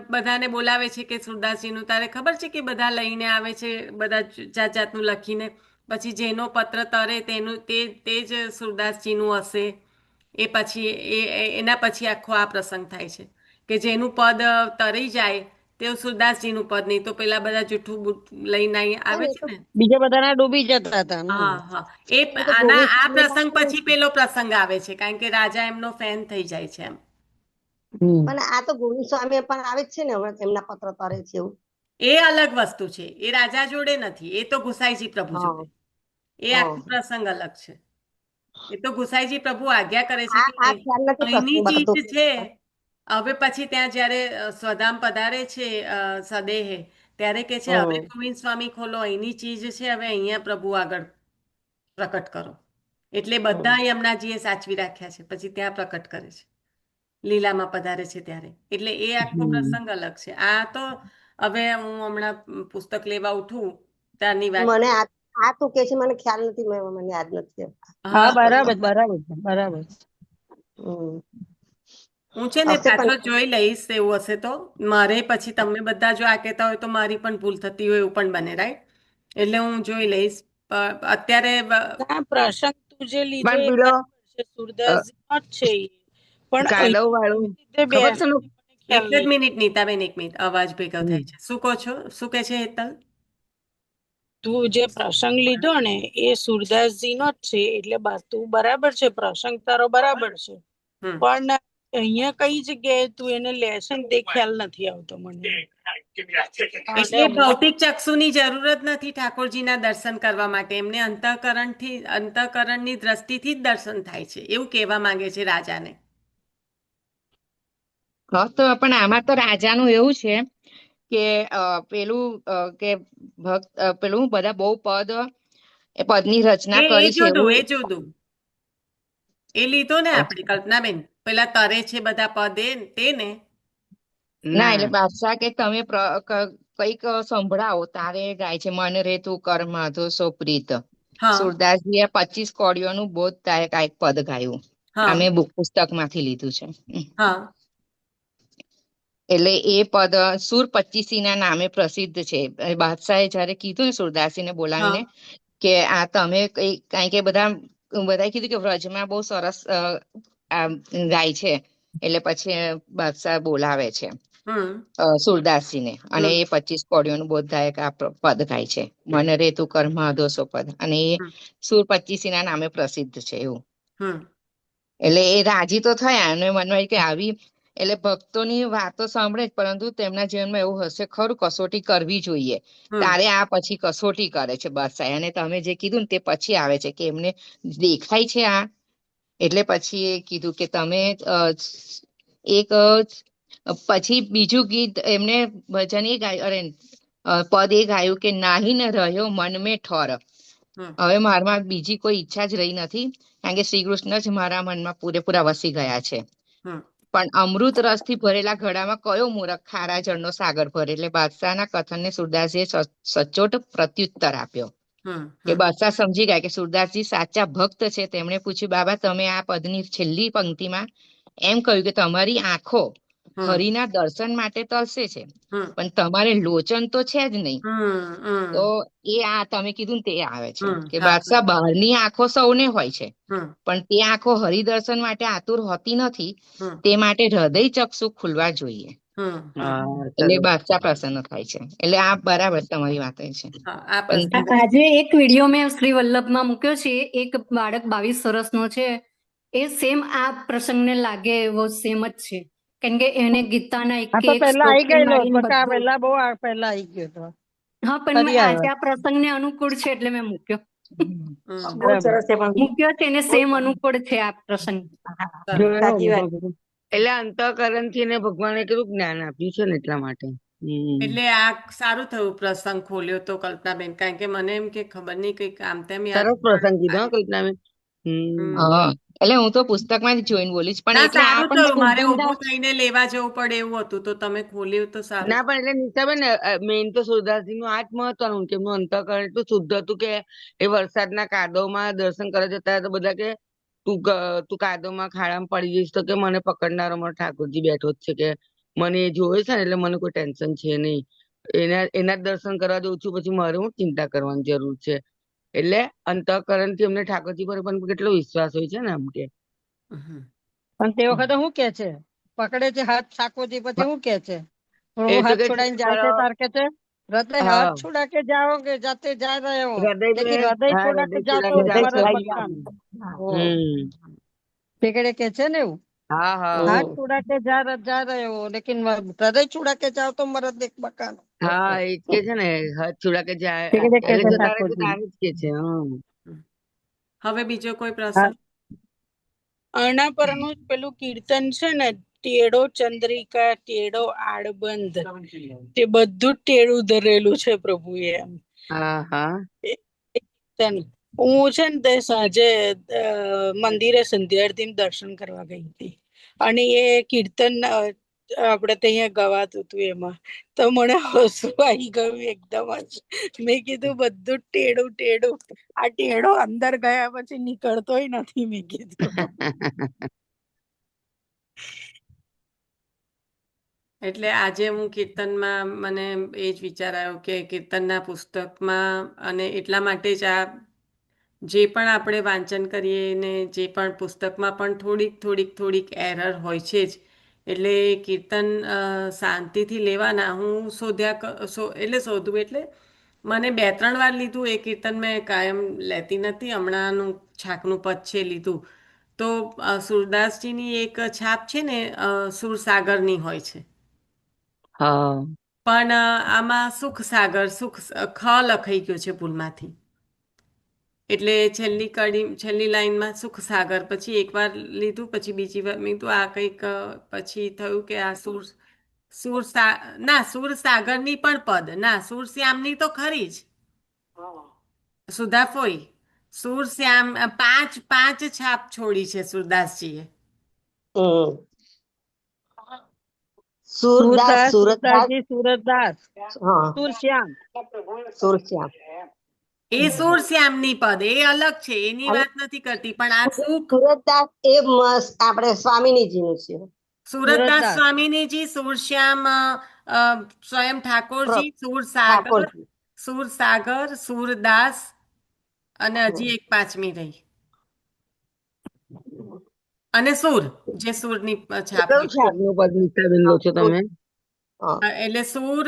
Speaker 1: બધાને બોલાવે છે કે સુરદાસજીનું તારે ખબર છે કે બધા લઈને આવે છે, બધા જાત જાતનું લખીને, પછી જેનો પત્ર તરે તે જ સુરદાસજીનું હશે. એ પછી એના પછી આખો આ પ્રસંગ થાય છે કે જેનું પદ તરી જાય તેવું સુરદાસજીનું પદ, નહીં તો પેલા બધા જૂઠું લઈને આવે છે ને.
Speaker 7: બીજા બધાના ડૂબી જતા હતા ને.
Speaker 1: હા હા એ
Speaker 6: તો
Speaker 1: આના
Speaker 6: ગોવિંદ
Speaker 1: આ
Speaker 6: સ્વામીમાં
Speaker 1: પ્રસંગ
Speaker 6: કેવું
Speaker 1: પછી
Speaker 6: છે?
Speaker 1: પેલો પ્રસંગ આવે છે કારણ કે રાજા એમનો ફેન થઈ જાય છે એમ.
Speaker 6: પણ આ તો ગોવિંદ સ્વામી પણ આવે જ છે ને હમણાં એમના પત્ર તરે છે એવું.
Speaker 1: એ અલગ વસ્તુ છે, એ રાજા જોડે નથી, એ તો ગુસાઈજી પ્રભુ
Speaker 6: હા
Speaker 1: જોડે. એ
Speaker 6: હા
Speaker 1: આખો પ્રસંગ અલગ છે. એ તો ગુસાઈજી પ્રભુ આજ્ઞા કરે છે કે
Speaker 6: આ ખ્યાલ નથી
Speaker 1: અહીંની
Speaker 6: પ્રસંગ
Speaker 1: ચીજ
Speaker 6: બધો
Speaker 1: છે. હવે પછી ત્યાં જ્યારે સ્વધામ પધારે છે સદેહે, ત્યારે કે છે હવે
Speaker 6: હમ
Speaker 1: ગોવિંદ સ્વામી ખોલો, અહીંની ચીજ છે, હવે અહીંયા પ્રભુ આગળ પ્રકટ કરો. એટલે બધા
Speaker 6: હમ
Speaker 1: યમુનાજીએ સાચવી રાખ્યા છે, પછી ત્યાં પ્રકટ કરે છે, લીલામાં પધારે છે ત્યારે. એટલે એ આખો
Speaker 8: હમ
Speaker 1: પ્રસંગ અલગ છે. આ તો હવે હું હમણાં પુસ્તક લેવા ઉઠું ત્યારની વાત.
Speaker 6: મને આ તું કે છે મને ખ્યાલ નથી, મને યાદ નથી.
Speaker 7: હા
Speaker 1: હા
Speaker 7: બરાબર બરાબર બરાબર.
Speaker 6: હમ
Speaker 1: હું છે ને
Speaker 6: હશે
Speaker 1: પાછો
Speaker 6: પણ
Speaker 1: જોઈ લઈશ એવું હશે તો. મારે પછી તમે બધા જો આ કહેતા હોય તો મારી પણ ભૂલ થતી હોય એવું પણ બને, રાઈટ? એટલે હું જોઈ લઈશ. અત્યારે
Speaker 5: ના પ્રસંગ તું જે લીધો
Speaker 8: પણ
Speaker 5: એ
Speaker 8: પેલો
Speaker 5: બરાબર છે, સુરદાસજી જ છે એ. પણ
Speaker 8: કાદવ વાળું
Speaker 5: રીતે
Speaker 8: ખબર છે ને?
Speaker 5: બેસે મને ખ્યાલ
Speaker 1: એક જ
Speaker 5: નહીં.
Speaker 1: મિનિટ નીતાબેન, એક મિનિટ, અવાજ ભેગો
Speaker 8: હમ.
Speaker 1: થાય છે. શું કહો છો? શું કહે છે હેતલ?
Speaker 5: તું જે પ્રસંગ લીધો ને એ સુરદાસજી નો જ છે, એટલે તું બરાબર છે, પ્રસંગ તારો બરાબર છે.
Speaker 1: હમ
Speaker 5: પણ અહીંયા કઈ જગ્યાએ તું એને લેશે ને તે ખ્યાલ નથી આવતો મને. અને
Speaker 1: એટલે
Speaker 5: હમણાં
Speaker 1: ભૌતિક ચક્ષુની જરૂરત નથી ઠાકોરજીના દર્શન કરવા માટે, એમને અંતઃકરણની દ્રષ્ટિથી જ દર્શન થાય છે એવું કહેવા માંગે છે રાજાને.
Speaker 9: હા તો પણ આમાં તો રાજાનું એવું છે કે પેલું કે ભક્ત પેલું બધા બહુ પદ એ પદની રચના
Speaker 1: એ
Speaker 9: કરી છે
Speaker 1: જુદું,
Speaker 9: એવું.
Speaker 1: એ જુદું. એ લીધો ને આપણે કલ્પનાબેન, પેલા તરે છે બધા પદ તે ને.
Speaker 9: ના એટલે બાદશાહ કે તમે કઈક સંભળાવો તારે ગાય છે મન રે તું કર માધો સો પ્રીત.
Speaker 1: હા
Speaker 9: સુરદાસજીએ 25 કોડીઓનું બોધદાયક આ એક પદ ગાયું.
Speaker 1: હા
Speaker 9: અમે પુસ્તક માંથી લીધું છે.
Speaker 1: હા
Speaker 9: એટલે એ પદ સુર 25 ના નામે પ્રસિદ્ધ છે. બાદશાહે જયારે કીધું ને સુરદાસીને
Speaker 1: હા
Speaker 9: બોલાવીને કે આ તમે કારણ કે બધા કીધું કે વ્રજમાં બહુ સરસ આ ગાય છે, એટલે પછી બાદશાહ બોલાવે છે
Speaker 1: હમ
Speaker 9: સુરદાસજીને, અને
Speaker 1: હમ
Speaker 9: એ 25 કોડીઓનું બોધદાયક આ પદ ગાય છે, મન રે તું કર માધો સો પદ, અને એ
Speaker 1: હમ
Speaker 9: સુર 25 ના નામે પ્રસિદ્ધ છે એવું.
Speaker 1: હમ
Speaker 9: એટલે એ રાજી તો થયા અને મનમાં કે આવી એટલે ભક્તોની વાતો સાંભળે જ પરંતુ તેમના જીવનમાં એવું હશે ખરું કસોટી કરવી જોઈએ.
Speaker 1: હમ
Speaker 9: તારે આ પછી કસોટી કરે છે બરસાઈ અને તમે જે કીધું ને તે પછી આવે છે કે એમને દેખાય છે આ એટલે પછી એ કીધું કે તમે એક પછી બીજું ગીત એમને ભજન એ ગાયું અરે પદ એ ગાયું કે નાહી ન રહ્યો મન મેં ઠોર.
Speaker 1: હમ
Speaker 9: હવે મારામાં બીજી કોઈ ઈચ્છા જ રહી નથી કારણ કે શ્રી કૃષ્ણ જ મારા મનમાં પૂરેપૂરા વસી ગયા છે.
Speaker 1: હમ
Speaker 9: પણ અમૃત રસથી ભરેલા ઘડામાં કયો મૂરખ ખારા જળનો સાગર ભરે. એટલે બાદશાહના કથનને સુરદાસજીએ સચોટ પ્રત્યુત્તર આપ્યો
Speaker 1: હમ
Speaker 9: કે
Speaker 1: હમ
Speaker 9: બાદશાહ સમજી ગયા કે સુરદાસજી સાચા ભક્ત છે. તેમણે પૂછ્યું બાબા તમે આ પદની છેલ્લી પંક્તિમાં એમ કહ્યું કે તમારી આંખો
Speaker 1: હમ
Speaker 9: હરિના દર્શન માટે તરસે છે
Speaker 1: હમ
Speaker 9: પણ તમારે લોચન તો છે જ નહીં.
Speaker 1: હમ
Speaker 9: તો
Speaker 1: હમ
Speaker 9: એ આ તમે કીધું ને તે આવે છે કે
Speaker 1: હા
Speaker 9: બાદશાહ બહારની આંખો સૌને હોય છે
Speaker 1: હમ
Speaker 9: પણ તે આંખો હરિદર્શન માટે આતુર હોતી નથી.
Speaker 1: હમ
Speaker 9: તે માટે હૃદય ચક્ષુ ખુલવા જોઈએ.
Speaker 1: હમ હમ
Speaker 8: હા
Speaker 9: એટલે
Speaker 8: સરસ.
Speaker 9: બાદશાહ પ્રસન્ન થાય છે. એટલે આ બરાબર તમારી વાત એ છે
Speaker 1: હા આ
Speaker 9: પણ
Speaker 1: પ્રસંગ
Speaker 10: આજે એક વિડીયો મેં શ્રી વલ્લભમાં મૂક્યો છે. એક બાળક 22 વર્ષનો છે. એ સેમ આ પ્રસંગને લાગે એવો સેમ જ છે. કેમ કે એને ગીતાના
Speaker 7: આ
Speaker 10: એક
Speaker 7: તો
Speaker 10: એક
Speaker 7: પેલા આવી
Speaker 10: શ્લોકથી
Speaker 7: ગયેલો
Speaker 10: માંડીને
Speaker 7: બકા
Speaker 10: બધું.
Speaker 7: પેલા બહુ પેલા આવી ગયો હતો
Speaker 10: હા પણ
Speaker 7: ફરી
Speaker 10: આજે
Speaker 7: આવ્યો
Speaker 10: આ પ્રસંગને અનુકૂળ છે એટલે મેં મૂક્યો.
Speaker 1: હમ
Speaker 6: બહુ
Speaker 7: બરાબર
Speaker 6: સરસ છે પણ
Speaker 10: મૂક્યો છે એને સેમ અનુકૂળ છે આ પ્રસંગ.
Speaker 1: સરસ
Speaker 8: જોયો
Speaker 6: સાચી વાત.
Speaker 8: બધું. એટલે અંતઃકરણ થી એને ભગવાને કેટલું જ્ઞાન આપ્યું છે ને એટલા માટે.
Speaker 1: એટલે આ સારું થયું પ્રસંગ ખોલ્યો તો કલ્પનાબેન કારણ કે મને એમ કે ખબર નહીં કંઈક આમ તેમ યાદ
Speaker 8: સરસ પ્રસંગ કીધો હો
Speaker 1: આવ્યું.
Speaker 8: કલ્પનાબેન.
Speaker 1: હમ
Speaker 9: હા એટલે હું તો પુસ્તકમાં જ જોઈને બોલીશ પણ
Speaker 1: ના
Speaker 9: એટલે આ
Speaker 1: સારું
Speaker 9: પણ
Speaker 1: થયું
Speaker 9: તમે
Speaker 1: મારે
Speaker 9: ઉદ્ગમતા
Speaker 1: ઊભું થઈને લેવા જવું પડે એવું હતું તો તમે ખોલ્યું તો સારું
Speaker 8: ના પણ એટલે નીતાબેન મેઇન તો સુરદાસજી નું આ જ મહત્વનું કે એમનું અંતઃકરણ એટલું શુદ્ધ હતું કે એ વરસાદના કાદવમાં દર્શન કરવા જતા હતા તો બધા કે તું કાદવમાં ખાડામાં પડી જઈશ તો કે મને પકડનારો મારો ઠાકોરજી બેઠો જ છે કે મને એ જોવે છે ને એટલે મને કોઈ ટેન્શન છે નહીં. એના જ દર્શન કરવા જઉં છું પછી મારે હું ચિંતા કરવાની જરૂર છે. એટલે અંતઃકરણ થી અમને ઠાકોરજી પર પણ કેટલો વિશ્વાસ હોય છે ને આમ કે.
Speaker 1: હમ.
Speaker 7: પણ તે વખતે શું કે છે પકડે છે હાથ ઠાકોરજી પછી શું કે છે
Speaker 8: એ
Speaker 7: પ્રભુ
Speaker 8: તો
Speaker 7: હાથ
Speaker 8: કે
Speaker 7: છોડાઈને જાય છે તાર કે છે હૃદય હાથ
Speaker 8: હા
Speaker 7: छुड़ा के जाओगे जाते जा रहे हो
Speaker 8: હૃદય
Speaker 7: लेकिन
Speaker 8: में
Speaker 7: हृदय
Speaker 8: હા
Speaker 7: छुड़ा
Speaker 8: હૃદય
Speaker 7: के जाओ
Speaker 8: છોડા
Speaker 7: तो
Speaker 8: કે જાઓ
Speaker 6: હૃદય
Speaker 8: તો
Speaker 7: मरद
Speaker 6: છોડાઈ
Speaker 7: मकान
Speaker 6: જવાનું.
Speaker 7: ओ
Speaker 8: હમ
Speaker 7: ઠેકડે કે છે ને એવું
Speaker 8: હા હા
Speaker 7: हाथ छुड़ा के जा रहे हो लेकिन हृदय छुड़ा के जाओ तो मरद एक मकान
Speaker 8: હા એ જ કે છે ને હાથ છોડા કે જાય
Speaker 7: ઠેકડે કે
Speaker 8: એટલે
Speaker 7: છે
Speaker 8: જતા રહે છે
Speaker 7: ઠાકોરજી
Speaker 8: તારે જ કે છે હમ
Speaker 1: હવે બીજો કોઈ
Speaker 7: હા
Speaker 1: પ્રસંગ
Speaker 5: આના પરનું જ પેલું કીર્તન છે ને ટેડો ચંદ્રિકા ટેડો આડબંધ તે બધું જ ટેડું ધરેલું છે પ્રભુએ એમ
Speaker 8: હા હા
Speaker 5: એ કીર્તન હું છે ને તે સાંજે મંદિરે સંધ્યાઆરતી દર્શન કરવા ગઈ હતી અને એ કીર્તન આપણે ત્યાં ગવાતું હતું એમાં તો મને હસવું આવી ગયું એકદમ જ મેં કીધું બધું જ ટેડું ટેડું આ ટેડો અંદર ગયા પછી નીકળતોય નથી મેં કીધું
Speaker 1: એટલે આજે હું કીર્તનમાં મને એ જ વિચાર આવ્યો કે કીર્તનના પુસ્તકમાં અને એટલા માટે જ આ જે પણ આપણે વાંચન કરીએ ને જે પણ પુસ્તકમાં પણ થોડીક એરર હોય છે જ એટલે કીર્તન શાંતિથી લેવાના હું શોધું એટલે મને 2-3 વાર લીધું એ કીર્તન મેં કાયમ લેતી નથી હમણાંનું છાકનું પદ છે લીધું તો સુરદાસજીની એક છાપ છે ને સુરસાગરની હોય છે
Speaker 8: હા
Speaker 1: પણ આમાં સુખ ખ લખાઈ ગયો છે ભૂલમાંથી એટલે છેલ્લી લાઈનમાં સુખ સાગર પછી એકવાર લીધું પછી બીજી વાર મેં કીધું આ કંઈક પછી થયું કે આ સુર સાગરની પણ પદ ના સુર શ્યામની તો ખરી જ સુધાફોઈ સુર શ્યામ પાંચ છાપ છોડી છે સુરદાસજીએ
Speaker 6: હમ. સુરદાસ સુરતદાસ
Speaker 7: સુરદાસજી સુરતદાસ
Speaker 6: હા
Speaker 7: સુરશ્યામ
Speaker 6: સુરશ્યામ
Speaker 1: એ સુર શ્યામની પદ એ અલગ છે એની
Speaker 6: અને
Speaker 1: વાત નથી કરતી પણ આ સુખ
Speaker 6: સુરતદાસ એ આપણે સ્વામિનીજી નું છે.
Speaker 1: સુરતદાસ
Speaker 7: સુરતદાસ
Speaker 1: સ્વામીજી સુરશ્યામ સ્વયં ઠાકોરજી
Speaker 6: ઠાકોરજી
Speaker 1: સુરસાગર સુરદાસ અને હજી એક પાંચમી રહી અને સુર જે સુરની છાપ
Speaker 6: કયું
Speaker 1: હોય
Speaker 6: છે
Speaker 8: નું પદ નીતાબેન લો છો તમે
Speaker 6: હા.
Speaker 1: એટલે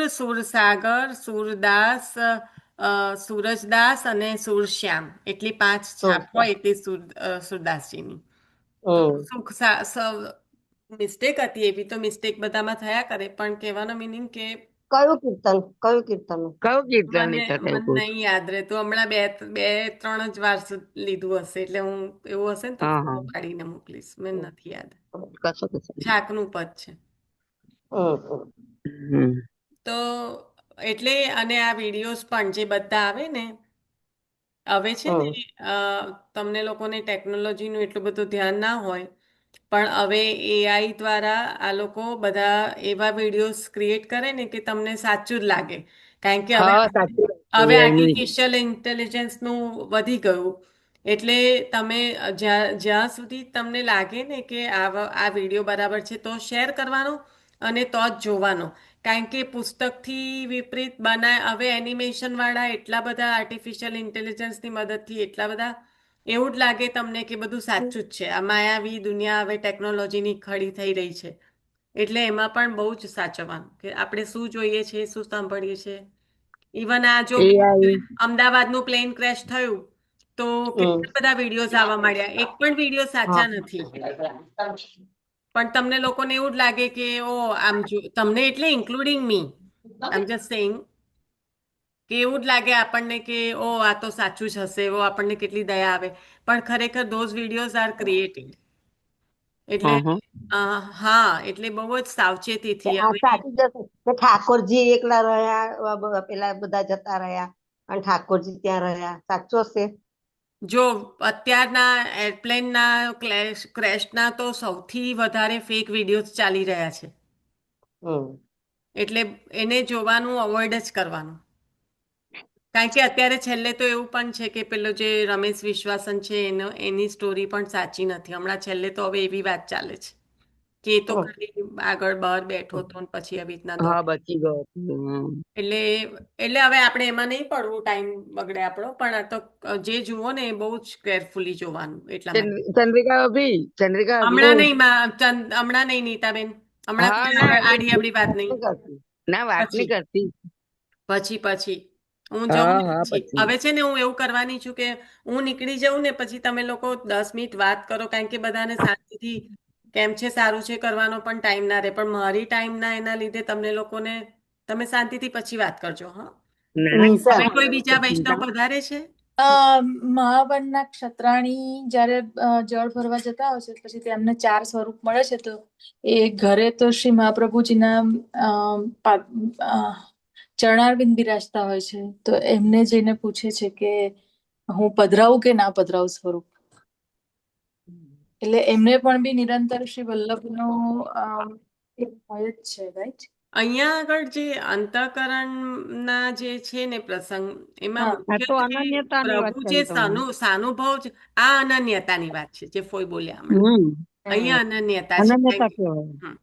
Speaker 1: સુરસાગર સુરદાસ સૂરજદાસ અને સુરશ્યામ એટલી 5 છાપ હોય તે સુરદાસજીની મિસ્ટેક હતી, એવી તો મિસ્ટેક બધામાં થયા કરે, પણ કહેવાનો મિનિંગ કે
Speaker 6: કયું કીર્તન? કયું કીર્તન?
Speaker 8: કયું કીર્તન
Speaker 1: મને
Speaker 8: નીતા
Speaker 1: મને
Speaker 8: એવું કહું છું?
Speaker 1: નહીં યાદ રહેતું. હમણાં બે ત્રણ જ વાર લીધું હશે, એટલે હું એવું હશે ને તો
Speaker 8: હા
Speaker 1: ફોટો
Speaker 8: હા
Speaker 1: પાડીને મોકલીશ. મને નથી યાદ.
Speaker 6: કશો નહીં.
Speaker 1: છાકનું પદ છે.
Speaker 8: હમ
Speaker 1: તો એટલે અને આ વિડીયોઝ પણ જે બધા આવે ને, હવે છે ને તમને લોકોને ટેકનોલોજીનું એટલું બધું ધ્યાન ના હોય, પણ હવે એઆઈ દ્વારા આ લોકો બધા એવા વિડીયોઝ ક્રિએટ કરે ને કે તમને સાચું જ લાગે. કારણ કે હવે
Speaker 8: હા સાચી વાત છે
Speaker 1: હવે
Speaker 8: એની.
Speaker 1: આર્ટિફિશિયલ ઇન્ટેલિજન્સનું વધી ગયું. એટલે તમે જ્યાં સુધી તમને લાગે ને કે આ વિડીયો બરાબર છે તો શેર કરવાનો અને તો જ જોવાનો. કારણ કે પુસ્તકથી વિપરીત હવે એનિમેશન વાળા એટલા બધા આર્ટિફિશિયલ ઇન્ટેલિજન્સની મદદથી એટલા બધા એવું જ લાગે તમને કે બધું સાચું જ છે. આ માયાવી દુનિયા હવે ટેકનોલોજીની ખડી થઈ રહી છે. એટલે એમાં પણ બહુ જ સાચવવાનું કે આપણે શું જોઈએ છે, શું સાંભળીએ છીએ. ઇવન આ જો
Speaker 8: એઆઈ
Speaker 1: અમદાવાદનું પ્લેન ક્રેશ થયું તો કેટલા બધા વિડીયોઝ આવવા માંડ્યા. એક પણ વિડીયો સાચા નથી. પણ તમને લોકોને એવું જ લાગે કે તમને એટલે ઇન્ક્લુડિંગ મી, આઈ એમ જસ્ટ સેઇંગ કે એવું જ લાગે આપણને કે આ તો સાચું જ હશે, આપણને કેટલી દયા આવે. પણ ખરેખર ધોઝ વિડીયોઝ આર ક્રિએટેડ. એટલે હા, એટલે બહુ જ સાવચેતીથી
Speaker 6: આ
Speaker 1: હવે
Speaker 6: સાચી જશે કે ઠાકોરજી એકલા રહ્યા, પેલા બધા જતા રહ્યા અને ઠાકોરજી ત્યાં રહ્યા, સાચું હશે?
Speaker 1: જો અત્યારના એરપ્લેનના ક્રેશના તો સૌથી વધારે ફેક વિડીયોઝ ચાલી રહ્યા છે. એટલે એને જોવાનું અવોઇડ જ કરવાનું. કારણ કે અત્યારે છેલ્લે તો એવું પણ છે કે પેલો જે રમેશ વિશ્વાસન છે એની સ્ટોરી પણ સાચી નથી. હમણાં છેલ્લે તો હવે એવી વાત ચાલે છે કે એ તો ખાલી આગળ બહાર બેઠો હતો ને પછી આવી રીતના
Speaker 8: હા
Speaker 1: દોડ.
Speaker 8: બચી ગયો હતો.
Speaker 1: એટલે એટલે હવે આપણે એમાં નહીં પડવું, ટાઈમ બગડે આપણો. પણ આ તો જે જુઓ ને એ બહુ જ કેરફુલી જોવાનું એટલા માટે.
Speaker 8: ચંદ્રિકા
Speaker 1: હમણાં
Speaker 8: અભી
Speaker 1: નહીં હમણાં નહીં નીતાબેન, હમણાં
Speaker 8: હા
Speaker 1: કોઈ
Speaker 8: ના
Speaker 1: આડી અવડી વાત નહીં.
Speaker 8: કરતી ના વાત નહીં
Speaker 1: પછી
Speaker 8: કરતી.
Speaker 1: પછી હું જઉં
Speaker 8: હા
Speaker 1: ને
Speaker 8: હા
Speaker 1: પછી
Speaker 8: પછી
Speaker 1: હવે છે ને હું એવું કરવાની છું કે હું નીકળી જાઉં ને પછી તમે લોકો 10 મિનિટ વાત કરો. કારણ કે બધાને શાંતિથી કેમ છે, સારું છે કરવાનો પણ ટાઈમ ના રહે. પણ મારી ટાઈમ ના એના લીધે તમને લોકોને તમે શાંતિથી પછી વાત કરજો. હા,
Speaker 6: નિશા
Speaker 1: હવે કોઈ બીજા વૈષ્ણવ પધારે છે?
Speaker 4: મહાવનના ક્ષત્રાણી જ્યારે જળ ભરવા જતા હોય છે પછી તેમને 4 સ્વરૂપ મળે છે. તો એ ઘરે તો શ્રી મહાપ્રભુજીના ચરણારવિંદ બિરાજતા હોય છે. તો એમને જઈને પૂછે છે કે હું પધરાવું કે ના પધરાવું સ્વરૂપ. એટલે એમને પણ બી નિરંતર શ્રી વલ્લભનો એક ભય જ છે, રાઈટ?
Speaker 1: અહીંયા આગળ જે અંતઃકરણના જે છે ને પ્રસંગ, એમાં
Speaker 4: હા.
Speaker 7: આ તો
Speaker 1: મુખ્યત્વે
Speaker 7: અનન્યતાની વાત
Speaker 1: પ્રભુ જે
Speaker 7: કરી તમે.
Speaker 1: સાનુભવ છે, આ અનન્યતાની વાત છે જે ફોઈ બોલ્યા હમણાં. અહીંયા અનન્યતા છે.
Speaker 7: અનન્યતા કહેવાય.
Speaker 1: હમ.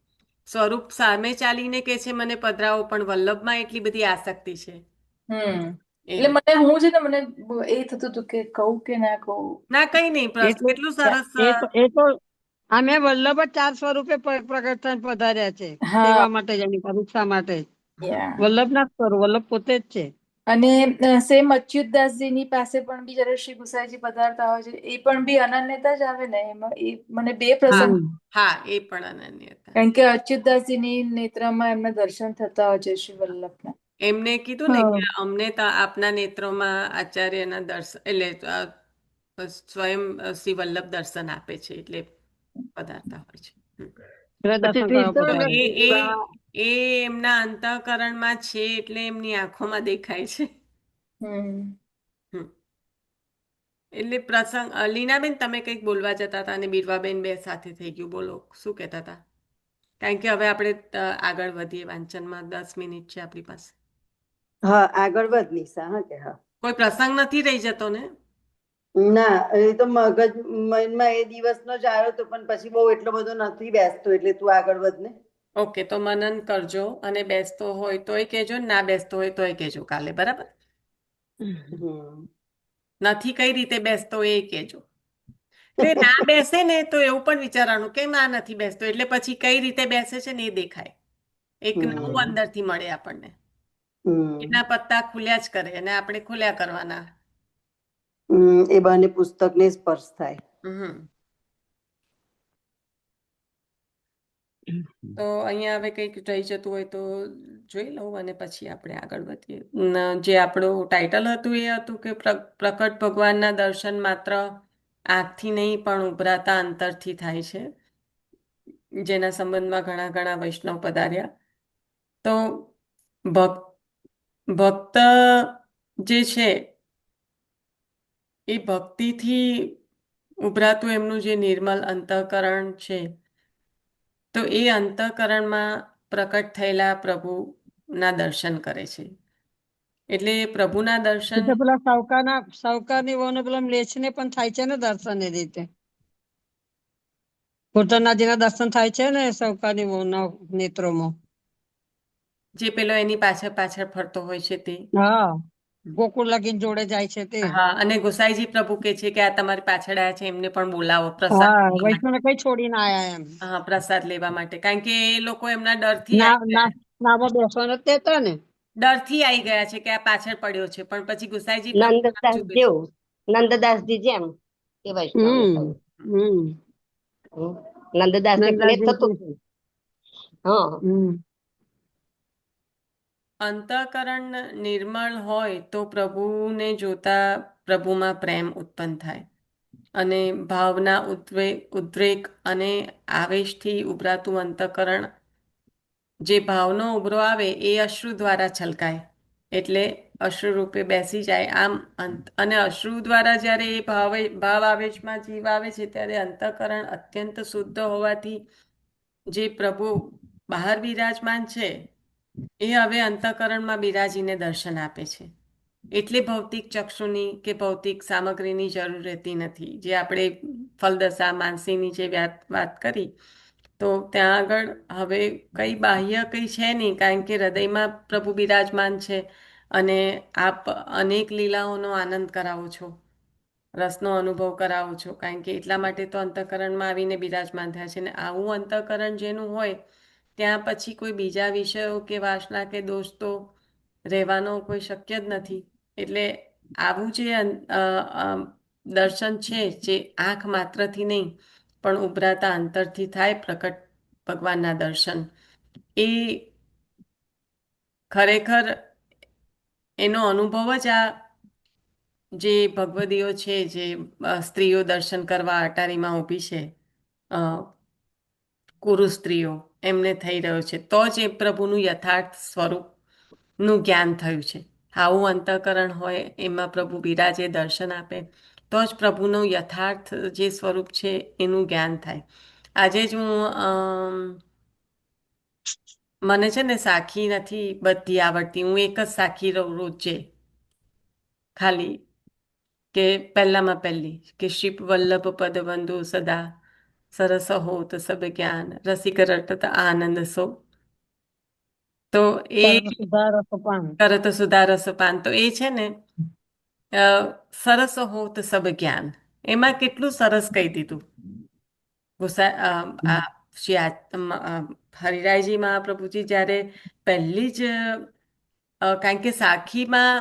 Speaker 1: સ્વરૂપ સામે ચાલીને કે છે મને પધરાવો, પણ વલ્લભમાં એટલી બધી આસક્તિ છે.
Speaker 4: એટલે હું છે ને મને એ થતું હતું કે કહું કે ના કહું.
Speaker 1: ના, કઈ નહીં. કેટલું સરસ.
Speaker 7: એ તો અમે વલ્લભ જ 4 સ્વરૂપે પ્રગટ થઈને પધાર્યા છે.
Speaker 4: હા.
Speaker 7: સેવા માટે જેની પરીક્ષા માટે વલ્લભના સ્વરૂપ, વલ્લભ પોતે જ છે.
Speaker 4: અને સેમ અચ્યુતદાસજીની પાસે પણ બી જ્યારે શ્રી ગુસાઈજી પધારતા હોય છે એ પણ બી અનન્યતા જ આવે ને એમાં. એ મને 2 પ્રસંગ.
Speaker 1: હા, એ પણ અનન્યતા.
Speaker 4: કારણ કે અચ્યુતદાસજીની નેત્રમાં એમના દર્શન થતા હોય છે શ્રી વલ્લભના.
Speaker 1: એમને કીધું ને કે અમને તો આપના નેત્રોમાં આચાર્યના દર્શન, એટલે સ્વયં શ્રી વલ્લભ દર્શન આપે છે એટલે પધારતા હોય છે.
Speaker 7: દર્શન કરવા
Speaker 1: તો
Speaker 7: પધાર્યા.
Speaker 1: એ એમના અંતઃકરણમાં છે એટલે એમની આંખોમાં દેખાય છે. એટલે પ્રસંગ. લીનાબેન, તમે કંઈક બોલવા જતા હતા અને બીરવાબેન બે સાથે થઈ ગયું. બોલો, શું કહેતા હતા? કારણ કે હવે આપણે આગળ વધીએ વાંચનમાં. 10 મિનિટ છે આપણી પાસે.
Speaker 3: હા, આગળ વધ નિશા. હા કે હા.
Speaker 1: કોઈ પ્રસંગ નથી રહી જતો ને?
Speaker 3: ના, એ તો મનમાં એ દિવસનો જ આવ્યો હતો, પણ પછી બહુ એટલો બધો નથી બેસતો, એટલે તું આગળ વધ ને.
Speaker 1: ઓકે, તો મનન કરજો અને બેસતો હોય તોય કહેજો, ના બેસતો હોય તોય કહેજો કાલે. બરાબર? નથી કઈ રીતે બેસતો એ કહેજો. કે ના બેસે ને તો એવું પણ વિચારવાનું કે ના નથી બેસતો, એટલે પછી કઈ રીતે બેસે છે ને એ દેખાય. એક નવું અંદરથી મળે આપણને. એના પત્તા ખુલ્યા જ કરે અને આપણે ખુલ્યા કરવાના.
Speaker 3: એ બહાને પુસ્તકને સ્પર્શ થાય.
Speaker 1: તો અહીંયા હવે કંઈક રહી જતું હોય તો જોઈ લઉં અને પછી આપણે આગળ વધીએ. જે આપણું ટાઇટલ હતું એ હતું કે પ્રકટ ભગવાનના દર્શન માત્ર આંખથી નહીં પણ ઉભરાતા અંતરથી થાય છે, જેના સંબંધમાં ઘણા ઘણા વૈષ્ણવ પધાર્યા. તો ભક્ત જે છે એ ભક્તિથી ઉભરાતું એમનું જે નિર્મલ અંતઃકરણ છે, તો એ અંતઃકરણમાં પ્રકટ થયેલા પ્રભુના દર્શન કરે છે. એટલે પ્રભુના દર્શન
Speaker 7: એટલે પેલા સાવકારની વહુને પેલા મ્લેચ્છને પણ થાય છે ને દર્શન એ રીતે કોટરનાથજીના દર્શન થાય છે ને સાવકારની વહુના નેત્રોમાં.
Speaker 1: જે પેલો એની પાછળ પાછળ ફરતો હોય છે તે.
Speaker 7: હા, ગોકુળ લગીન જોડે જાય છે તે.
Speaker 1: હા, અને ગોસાઈજી પ્રભુ કે છે કે આ તમારી પાછળ આવ્યા છે એમને પણ બોલાવો પ્રસાદ
Speaker 7: હા,
Speaker 1: લેવા માટે.
Speaker 7: વૈષ્ણવને કઈ છોડીને આયા એમ.
Speaker 1: હા, પ્રસાદ લેવા માટે, કારણ કે એ લોકો એમના ડરથી
Speaker 7: નામાં બેસવા નથી દેતા ને.
Speaker 1: આવી ગયા છે કે આ પાછળ પડ્યો છે, પણ પછી ગુસાઈજી પ્રભુ
Speaker 6: નંદદાસ
Speaker 1: જુદું છે.
Speaker 6: જેવું, નંદદાસજી જેમ એ વૈષ્ણવને થયું. નંદદાસને પ્લેટ થતું હતું. હા,
Speaker 1: અંતઃકરણ નિર્મળ હોય તો પ્રભુને જોતા પ્રભુમાં પ્રેમ ઉત્પન્ન થાય અને ભાવના ઉદ્રેક અને આવેશથી ઉભરાતું અંતઃકરણ, જે ભાવનો ઉભરો આવે એ અશ્રુ દ્વારા છલકાય, એટલે અશ્રુ રૂપે બેસી જાય. આમ અને અશ્રુ દ્વારા જ્યારે એ ભાવ આવેશમાં જીવ આવે છે ત્યારે અંતઃકરણ અત્યંત શુદ્ધ હોવાથી જે પ્રભુ બહાર બિરાજમાન છે એ હવે અંતઃકરણમાં બિરાજીને દર્શન આપે છે. એટલે ભૌતિક ચક્ષુની કે ભૌતિક સામગ્રીની જરૂર રહેતી નથી. જે આપણે ફલદશા માનસીની જે વાત કરી, તો ત્યાં આગળ હવે કંઈ બાહ્ય કંઈ છે નહીં, કારણ કે હૃદયમાં પ્રભુ બિરાજમાન છે અને આપ અનેક લીલાઓનો આનંદ કરાવો છો, રસનો અનુભવ કરાવો છો, કારણ કે એટલા માટે તો અંતઃકરણમાં આવીને બિરાજમાન થયા છે. ને આવું અંતઃકરણ જેનું હોય ત્યાં પછી કોઈ બીજા વિષયો કે વાસના કે દોષ તો રહેવાનો કોઈ શક્ય જ નથી. એટલે આવું જે દર્શન છે, જે આંખ માત્રથી નહીં પણ ઉભરાતા અંતરથી થાય પ્રકટ ભગવાનના દર્શન, એ ખરેખર એનો અનુભવ જ આ જે ભગવદીઓ છે, જે સ્ત્રીઓ દર્શન કરવા અટારીમાં ઊભી છે, કુરુ સ્ત્રીઓ, એમને થઈ રહ્યો છે. તો જ એ પ્રભુનું યથાર્થ સ્વરૂપનું જ્ઞાન થયું છે. આવું અંતઃકરણ હોય એમાં પ્રભુ બિરાજે, દર્શન આપે, તો જ પ્રભુનું યથાર્થ જે સ્વરૂપ છે એનું જ્ઞાન થાય. આજે જ મને છે ને સાખી નથી બધી આવડતી, હું એક જ સાખી રહું રોજે, ખાલી કે પહેલામાં પહેલી કે શિપ વલ્લભ પદ બંધુ સદા સરસ હોત સબ જ્ઞાન રસિક રટત આનંદ સો. તો એ તરત સુધારસ પાન, તો એ છે ને સરસ હોત સબ જ્ઞાન, એમાં કેટલું સરસ કહી દીધું. હરિરાયજી મહાપ્રભુજી જ્યારે પહેલી જ, કારણ કે સાખીમાં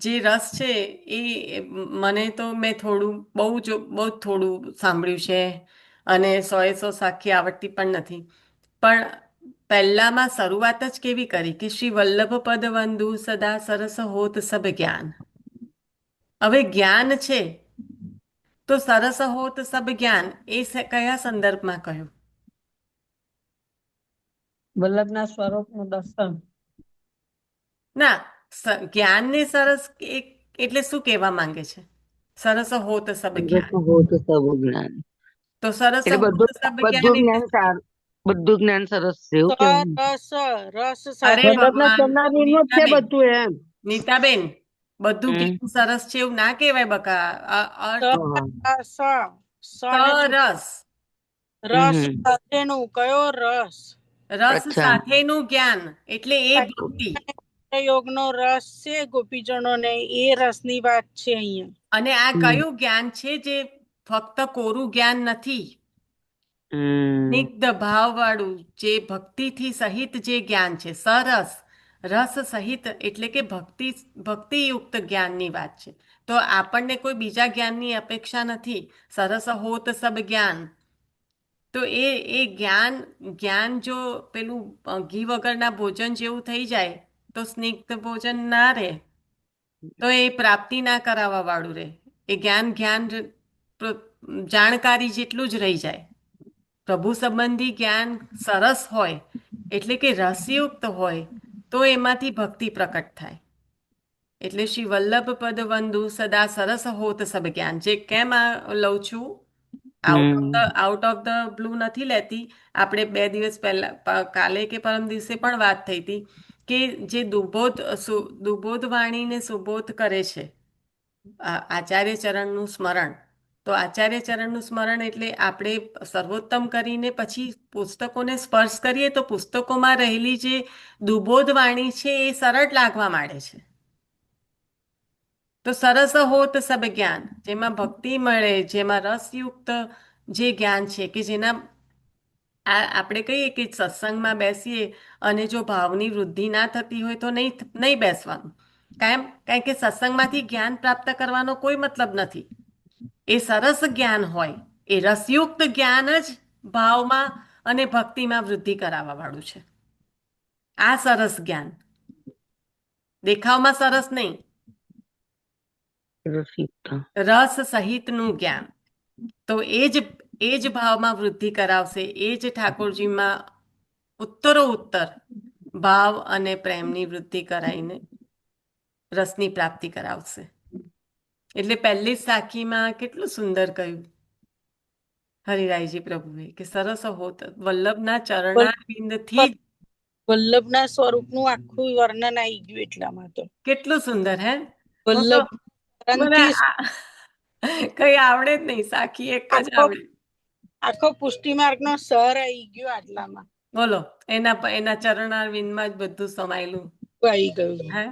Speaker 1: જે રસ છે એ મને તો મેં બહુ જ થોડું સાંભળ્યું છે અને 100 સાખી આવડતી પણ નથી. પણ પહેલામાં શરૂઆત જ કેવી કરી કે શ્રી વલ્લભ પદ વંદુ સદા સરસ હોત સબ જ્ઞાન. હવે જ્ઞાન છે તો સરસ હોત સબ જ્ઞાન, એ કયા સંદર્ભમાં કહ્યું?
Speaker 7: વલ્લભના સ્વરૂપનું દર્શન.
Speaker 1: ના, જ્ઞાનને સરસ એટલે શું કહેવા માંગે છે? સરસ હોત સબ જ્ઞાન, તો સરસ હોત સબ જ્ઞાન
Speaker 8: બધું જ્ઞાન સરસ છે એવું કેવું.
Speaker 5: રસ
Speaker 1: અરે ભગવાન, નીતાબેન, બધું જ્ઞાન સરસ છે એવું ના કહેવાય બકા. સરસ
Speaker 5: રસ સાથેનું, કયો રસ?
Speaker 1: રસ સાથેનું જ્ઞાન એટલે એ ભક્તિ.
Speaker 5: યોગનો રસ છે ગોપીજનોને, એ રસની વાત છે અહીંયા.
Speaker 1: અને આ કયું જ્ઞાન છે જે ફક્ત કોરું જ્ઞાન નથી, સ્નિગ્ધ ભાવવાળું, જે ભક્તિથી સહિત જે જ્ઞાન છે, સરસ રસ સહિત, એટલે કે ભક્તિયુક્ત જ્ઞાનની વાત છે. તો આપણને કોઈ બીજા જ્ઞાનની અપેક્ષા નથી. સરસ હોત સબ જ્ઞાન, તો એ જ્ઞાન જ્ઞાન જો પેલું ઘી વગરના ભોજન જેવું થઈ જાય તો સ્નિગ્ધ ભોજન ના રહે, તો એ પ્રાપ્તિ ના કરાવવા વાળું રહે. એ જ્ઞાન જ્ઞાન જાણકારી જેટલું જ રહી જાય. પ્રભુ સંબંધી જ્ઞાન સરસ હોય એટલે કે રસયુક્ત હોય તો એમાંથી ભક્તિ પ્રકટ થાય. એટલે શ્રી વલ્લભ પદ વંદુ સદા સરસ હોત સબ જ્ઞાન, જે કેમ આ લઉં છું, આઉટ ઓફ ધ બ્લુ નથી લેતી. આપણે 2 દિવસ પહેલા કાલે કે પરમ દિવસે પણ વાત થઈ હતી કે જે દુબોધ વાણીને સુબોધ કરે છે આચાર્ય ચરણનું સ્મરણ. તો આચાર્ય ચરણનું સ્મરણ એટલે આપણે સર્વોત્તમ કરીને પછી પુસ્તકોને સ્પર્શ કરીએ તો પુસ્તકોમાં રહેલી જે દુબોધ વાણી છે એ સરળ લાગવા માંડે છે. તો સરસ હોત સબ જ્ઞાન, જેમાં ભક્તિ મળે, જેમાં રસયુક્ત જે જ્ઞાન છે કે જેના આપણે કહીએ કે સત્સંગમાં બેસીએ અને જો ભાવની વૃદ્ધિ ના થતી હોય તો નહીં બેસવાનું. કારણ કે સત્સંગમાંથી જ્ઞાન પ્રાપ્ત કરવાનો કોઈ મતલબ નથી. એ સરસ જ્ઞાન હોય, એ રસયુક્ત જ્ઞાન જ ભાવમાં અને ભક્તિમાં વૃદ્ધિ કરાવવા વાળું છે. આ સરસ જ્ઞાન દેખાવમાં સરસ નહીં, રસ સહિતનું જ્ઞાન. તો એ જ ભાવમાં વૃદ્ધિ કરાવશે, એ જ ઠાકોરજીમાં ઉત્તરોત્તર ભાવ અને પ્રેમની વૃદ્ધિ કરાવીને રસની પ્રાપ્તિ કરાવશે. એટલે પહેલી જ સાખીમાં કેટલું સુંદર કહ્યું હરિરાયજી પ્રભુએ કે સરસ હોત વલ્લભના ચરણારવિંદથી જ
Speaker 5: વલ્લભના સ્વરૂપનું આખું વર્ણન આવી ગયું એટલામાં. તો
Speaker 1: કેટલું સુંદર હે.
Speaker 5: વલ્લભ
Speaker 1: મને કઈ આવડે જ નહીં, સાખી એક જ આવડે.
Speaker 5: આખો પુષ્ટિ માર્ગનો સર આવી ગયો આટલામાં.
Speaker 1: બોલો, એના ચરણારવિંદમાં જ બધું સમાયેલું
Speaker 5: આવી ગયું
Speaker 1: હે.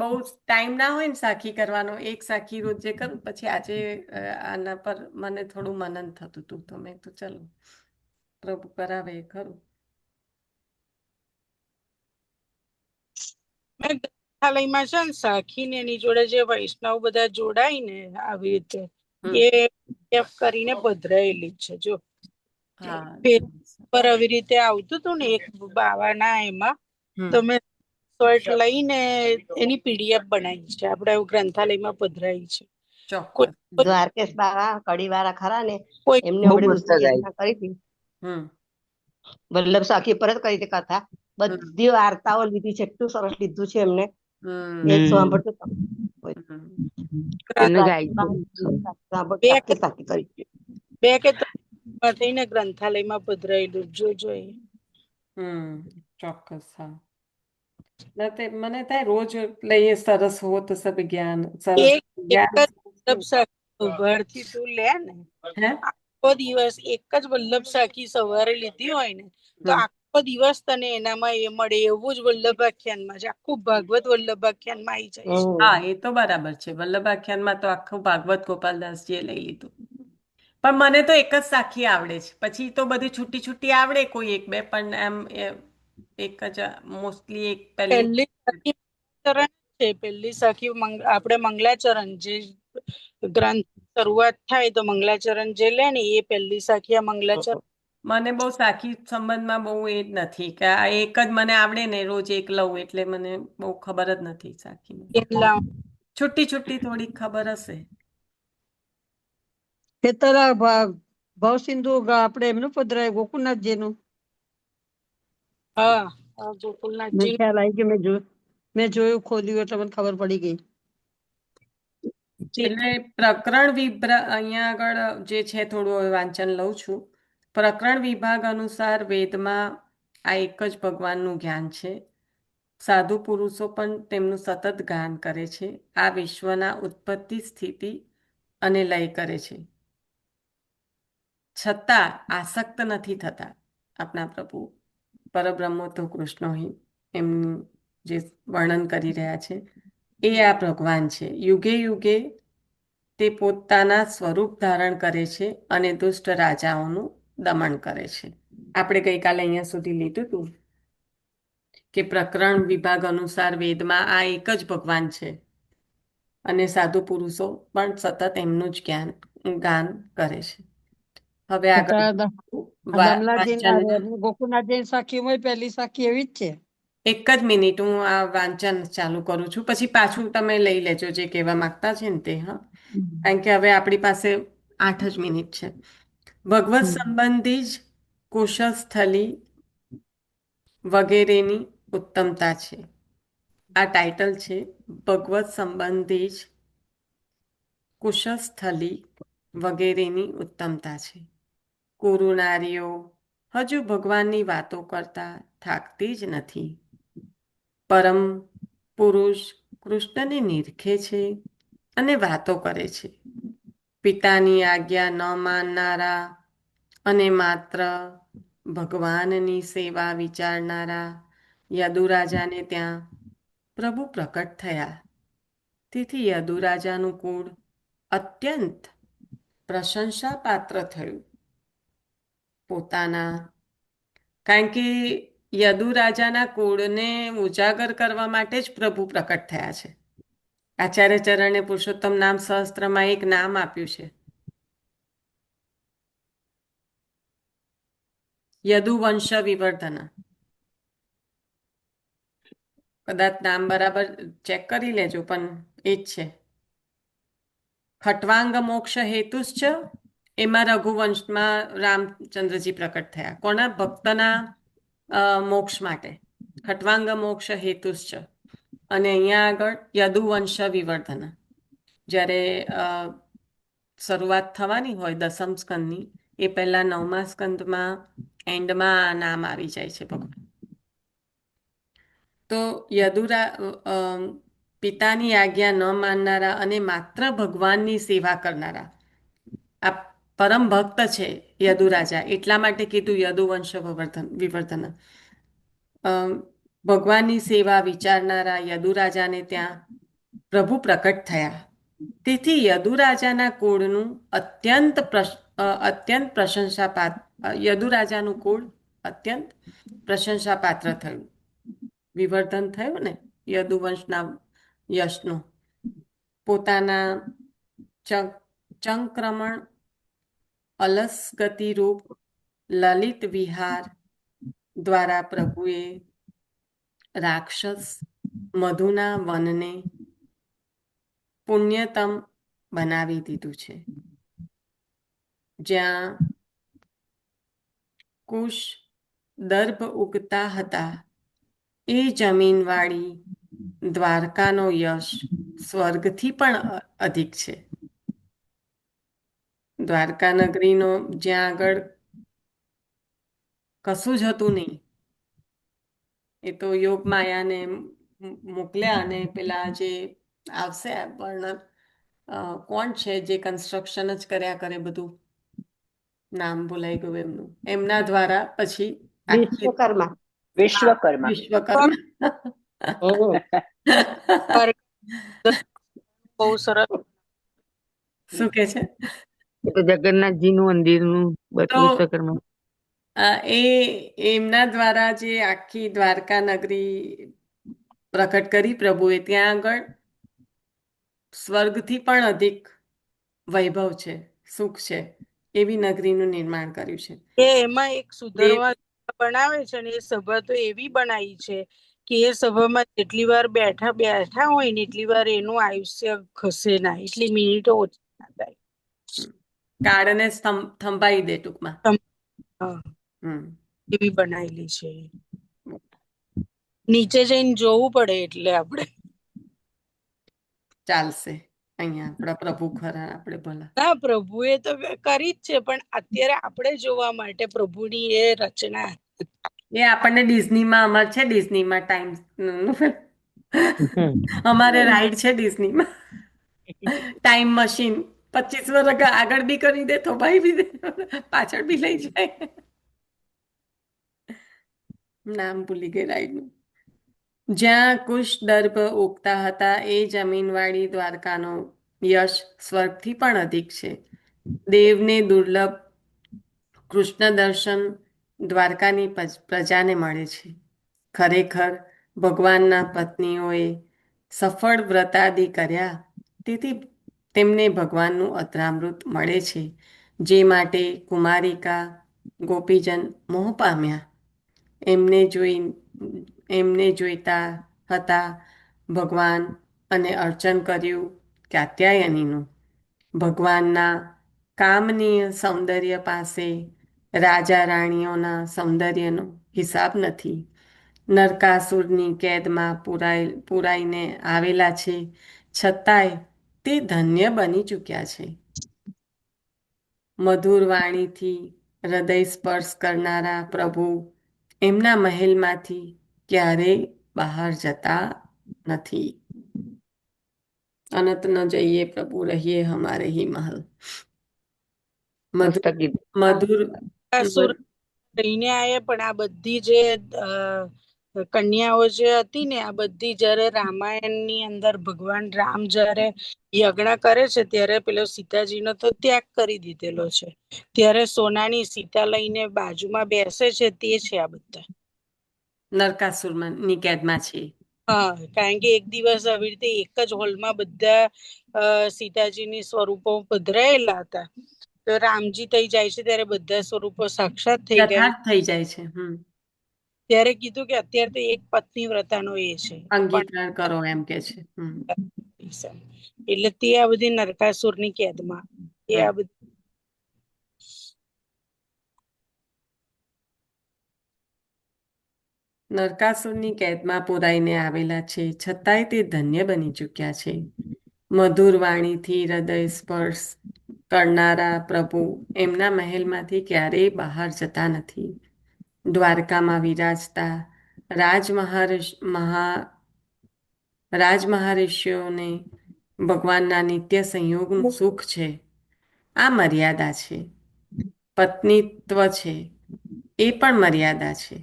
Speaker 1: બહુ ટાઈમ ના હોય ને સાખી કરવાનો, એક સાખી રોજ જે કરું. પછી આજે આના પર મને થોડું મનન થતું હતું, તો મેં તો ચલો પ્રભુ કરાવે એ ખરું.
Speaker 5: ગ્રંથાલયમાં છે ને સાખી ને એની જોડે જે વૈષ્ણવ બધા જોડાય ને આવી રીતે એ કરીને પધરાયેલી છે. જો પર આવી રીતે આવતું હતું ને એક બાવાના એમાં, તો મેં શોર્ટ લઈને એની પીડીએફ બનાવી છે. આપણે ગ્રંથાલયમાં પધરાઈ છે.
Speaker 6: દ્વારકેશ બાવા કડીવાળા ખરા ને, એમને કરી હતી વલ્લભ સાખી પર જ કરી હતી કથા. બધી વાર્તાઓ લીધી છે, એટલું સરસ લીધું છે એમને. સાંભળતું
Speaker 5: બે કે થઈને ગ્રંથાલયમાં પધરાયેલું જોજો.
Speaker 1: ચોક્કસ. હા, મને થાય રોજ લઈએ સરસ હોત સબ જ્ઞાન.
Speaker 5: ઉભરથી તું લે ને આખો દિવસ એક જ વલ્લભ સાખી સવારે લીધી હોય ને તો આખો દિવસ તને એનામાં એ મળે એવું જ વલ્લભાખ્યાનમાં છે. આખું ભાગવત વલ્લભાખ્યાનમાં આવી જાય છે.
Speaker 1: હા, એ તો બરાબર છે. વલ્લભાખ્યાનમાં તો આખું ભાગવત ગોપાલદાસજીએ લઈ લીધું. પણ મને તો એક જ સાખી આવડે છે, પછી તો બધી છૂટી છૂટી આવડે, કોઈ એક બે, પણ એમ એક જ મોસ્ટલી એક
Speaker 5: પહેલી સાખી આપણે મંગલાચરણ જે ગ્રંથ શરૂઆત થાય તો મંગલાચરણ જે લે ને એ પહેલી સાખી આ મંગલાચરણ.
Speaker 1: મને બહુ સાખી સંબંધમાં બહુ એ જ નથી કે આ એક જ મને આવડે ને રોજ એક લઉં, એટલે મને બહુ ખબર જ નથી સાખી. છૂટી છૂટી થોડી ખબર હશે.
Speaker 7: ભવસિંધુ આપણે એમનું પધરાય ગોકુલનાથજીનું.
Speaker 5: હા, ગોકુલનાથજી
Speaker 7: ખ્યાલ આવી ગયો. મેં જોયું, ખોલ્યું એટલે મને ખબર પડી ગઈ.
Speaker 1: એટલે પ્રકરણ અહીંયા આગળ જે છે થોડું વાંચન લઉં છું. પ્રકરણ વિભાગ અનુસાર વેદમાં આ એક જ ભગવાનનું જ્ઞાન છે. સાધુ પુરુષો પણ તેમનું સતત ગાન કરે છે. આ વિશ્વના ઉત્પત્તિ, સ્થિતિ અને લય કરે છે, છતાં આસક્ત નથી થતા. આપણા પ્રભુ પરબ્રહ્મો તો કૃષ્ણો એમનું જે વર્ણન કરી રહ્યા છે એ આ ભગવાન છે. યુગે યુગે તે પોતાના સ્વરૂપ ધારણ કરે છે અને દુષ્ટ રાજાઓનું દમન કરે છે. આપણે ગઈકાલે અહીંયા સુધી લીધું હતું કે પ્રકરણ વિભાગ અનુસાર વેદમાં આ એક જ ભગવાન છે અને સાધુ પુરુષો પણ સતત એમનું જ ગાન કરે છે. હવે આગળ
Speaker 7: દમલાજી
Speaker 1: વાંચન
Speaker 7: ગોકુળનાથજી સાખીમાં પહેલી સાખી એવી જ છે.
Speaker 1: એક જ મિનિટ હું આ વાંચન ચાલુ કરું છું, પછી પાછું તમે લઈ લેજો જે કહેવા માંગતા છે ને તે. હા, કારણ કે હવે આપણી પાસે 8 જ મિનિટ છે. ભગવત સંબંધી જ કુશસ્થલી વગેરેની ઉત્તમતા છે. આ ટાઇટલ છે, ભગવત સંબંધી જ કુશસ્થલી વગેરેની ઉત્તમતા છે. કુરુ નારીઓ હજુ ભગવાનની વાતો કરતા થાકતી જ નથી. પરમ પુરુષ કૃષ્ણને નિરખે છે અને વાતો કરે છે. પિતાની આજ્ઞા ન માનનારા અને માત્ર ભગવાનની સેવા વિચારનારા યદુરાજાને ત્યાં પ્રભુ પ્રકટ થયા. તેથી યદુરાજાનું કુળ અત્યંત પ્રશંસાપાત્ર થયું. પોતાના કારણ કે યદુરાજાના કુળને ઉજાગર કરવા માટે જ પ્રભુ પ્રકટ થયા છે. આચાર્ય ચરણે પુરુષોત્તમ નામ સહસ્ત્રમાં એક નામ આપ્યું છે, યદુવંશ વિવર્ધન. કદાચ નામ બરાબર ચેક કરી લેજો, પણ એ જ છે. ખટ્વાંગ મોક્ષ હેતુશ્ચ, એમાં રઘુવંશમાં રામચંદ્રજી પ્રકટ થયા. કોના? ભક્તના મોક્ષ માટે. ખટ્વાંગ મોક્ષ હેતુશ્ચ. અને અહીંયા આગળ યદુવંશ વિવર્ધન. જ્યારે શરૂઆત થવાની હોય 10મ સ્કંદની, એ પહેલા 9મા સ્કંદમાં એન્ડમાં આ નામ આવી જાય છે ભગવાન. તો પિતાની આજ્ઞા ન માનનારા અને માત્ર ભગવાનની સેવા કરનારા, આ પરમ ભક્ત છે યદુરાજા, એટલા માટે કીધું યદુવંશ વિવર્ધન. ભગવાનની સેવા વિચારનારા યદુરાજાને ત્યાં પ્રભુ પ્રકટ થયા. તેથી યદુરાજાના કુળનું અત્યંત પ્રશંસાપાત્ર, યદુરાજાનું કુળ અત્યંત પ્રશંસાપાત્ર થયું. વિવર્ધન થયું ને યદુવંશના યશનું. પોતાના ચંક્રમણ અલસ ગતિરૂપ લલિત વિહાર દ્વારા પ્રભુએ રાક્ષસ મધુના વનને પુણ્યતમ બનાવી દીધું છે. જ્યાં કુશ દર્ભ ઉગતા હતા, એ જમીનવાળી દ્વારકાનો યશ સ્વર્ગથી પણ અધિક છે. દ્વારકા નગરીનો જ્યાં આગળ કશું જ હતું નહીં, એ તો યોગ માયાને મોકલ્યા, અને પેલા જે આવશે પણ કોણ છે જે કન્સ્ટ્રક્શન જ કર્યા કરે બધું, નામ ભૂલાઈ ગયું એમનું, એમના દ્વારા પછી
Speaker 6: વિશ્વકર્મા.
Speaker 5: બહુ સરસ.
Speaker 1: શું કે છે?
Speaker 8: જગન્નાથજીનું મંદિરનું વિશ્વકર્મા.
Speaker 1: એ એમના દ્વારા જે આખી દ્વારકા નગરી પ્રકટ કરી પ્રભુએ, ત્યાં આગળ સ્વર્ગથી પણ અધિક વૈભવ છે, સુખ છે, એવી નગરીનું નિર્માણ કર્યું છે.
Speaker 5: એમાં એક સુધરવા બનાવે છે, અને એ સભા તો એવી બનાવી છે કે એ સભામાં જેટલી વાર બેઠા હોય ને એટલી વાર એનું આયુષ્ય ખસે ના, એટલી મિનિટો ઓછી ના થાય.
Speaker 1: કાળને થંભાઈ દે ટૂંકમાં.
Speaker 5: એવી બનાવેલી છે. નીચે જઈને જોવું પડે એટલે આપણે.
Speaker 1: ચાલશે. અહીંયા આપણા પ્રભુ ખરા, આપણે ભલા.
Speaker 5: ના, પ્રભુએ તો કરી જ છે, પણ અત્યારે આપણે જોવા માટે પ્રભુની એ રચના,
Speaker 1: એ આપણને ડિઝનીમાં, અમારે છે ડિઝનીમાં ટાઈમ, અમારે રાઈડ છે ડિઝનીમાં, ટાઈમ મશીન. 25 વર્ષ આગળ બી કરી દે, થોભાઈ બી દે, પાછળ બી લઈ જાય. નામ ભૂલી ગઈ રાઈડનું. જ્યાં કુશ દર્ભ ઉગતા હતા, એ જમીનવાળી દ્વારકાનો યશ સ્વર્ગથી પણ અધિક છે. દેવને દુર્લભ કૃષ્ણ દર્શન દ્વારકાની પ્રજાને મળે છે. ખરેખર ભગવાનના પત્નીઓએ સફળ વ્રતાદિ કર્યા, તેથી તેમને ભગવાનનું અધરામૃત મળે છે. જે માટે કુમારિકા ગોપીજન મોહ પામ્યા. એમને જોઈતા હતા ભગવાન અને અર્ચન કર્યું કાત્યાયનીનું. ભગવાનના કામનીય સૌંદર્ય પાસે રાજા રાણીઓના સૌંદર્યનો હિસાબ નથી. નરકાસુરની કેદમાં પુરાઈને આવેલા છે, છતાંય તે ધન્ય બની ચૂક્યા છે. મધુર વાણીથી હૃદય સ્પર્શ કરનારા પ્રભુ એમના મહેલમાંથી ક્યારેય બહાર જતા નથી. અનંત ન જઈએ પ્રભુ રહીએ હમારે હી મહલ.
Speaker 8: મસ્ત
Speaker 1: મધુર
Speaker 8: કીધું.
Speaker 1: મધુર
Speaker 5: અસુર રહીને આયા, પણ આ બધી જે કન્યાઓ જે હતી ને, આ બધી જયારે રામાયણની અંદર ભગવાન રામ જયારે યજ્ઞ કરે છે ત્યારે પેલો સીતાજીનો તો ત્યાગ કરી દીધેલો છે. ત્યારે સોનાની સીતા લઈને બાજુમાં બેસે છે, તે છે આ બધા.
Speaker 1: નરકાસુરની કેદમાં છે.
Speaker 5: હા, કારણ કે એક દિવસ આવી રીતે એક જ હોલમાં બધા સીતાજીની સ્વરૂપો પધરાયેલા હતા. તો રામજી થઈ જાય છે ત્યારે બધા સ્વરૂપો સાક્ષાત થઈ ગયા.
Speaker 1: યથાર્થ થઈ જાય છે.
Speaker 5: ત્યારે કીધું કે અત્યારે તો એક પત્ની વ્રતાનો એ છે,
Speaker 1: અંગીકાર કરો એમ કે છે.
Speaker 5: એટલે તે આ બધી નરકાસુરની કેદમાં એ આ બધી.
Speaker 1: નરકાસુરની કેદમાં પુરાઈને આવેલા છે, છતાંય તે ધન્ય બની ચૂક્યા છે. મધુર વાણીથી હૃદય સ્પર્શ કરનારા પ્રભુ એમના મહેલમાંથી ક્યારેય બહાર જતા નથી. દ્વારકામાં વિરાજતા રાજમહારિષિઓને ભગવાનના નિત્ય સંયોગનું સુખ છે. આ મર્યાદા છે. પત્નીત્વ છે, એ પણ મર્યાદા છે.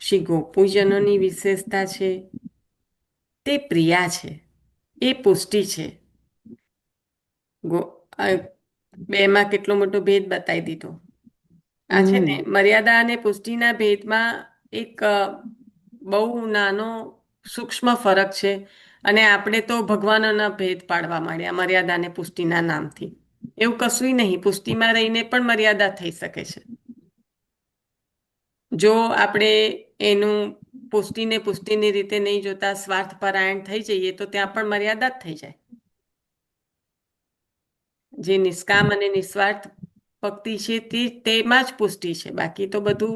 Speaker 1: શ્રી ગોપીજનોની વિશેષતા છે, તે પ્રિયા છે, એ પુષ્ટિ છે. બેમાં કેટલો મોટો ભેદ બતાવી દીધો. આ છે ને મર્યાદા અને પુષ્ટિના ભેદમાં એક બહુ નાનો સૂક્ષ્મ ફરક છે, અને આપણે તો ભગવાનોના ભેદ પાડવા માંડ્યા મર્યાદા અને પુષ્ટિના નામથી. એવું કશું નહીં, પુષ્ટિમાં રહીને પણ મર્યાદા થઈ શકે છે. જો આપણે એનું પુષ્ટિની રીતે નહીં જોતા સ્વાર્થપરાયણ થઈ જઈએ તો ત્યાં પણ મર્યાદા જ થઈ જાય. જે નિષ્કામ અને નિસ્વાર્થ ભક્તિ છે તેમાં જ પુષ્ટિ છે. બાકી તો બધું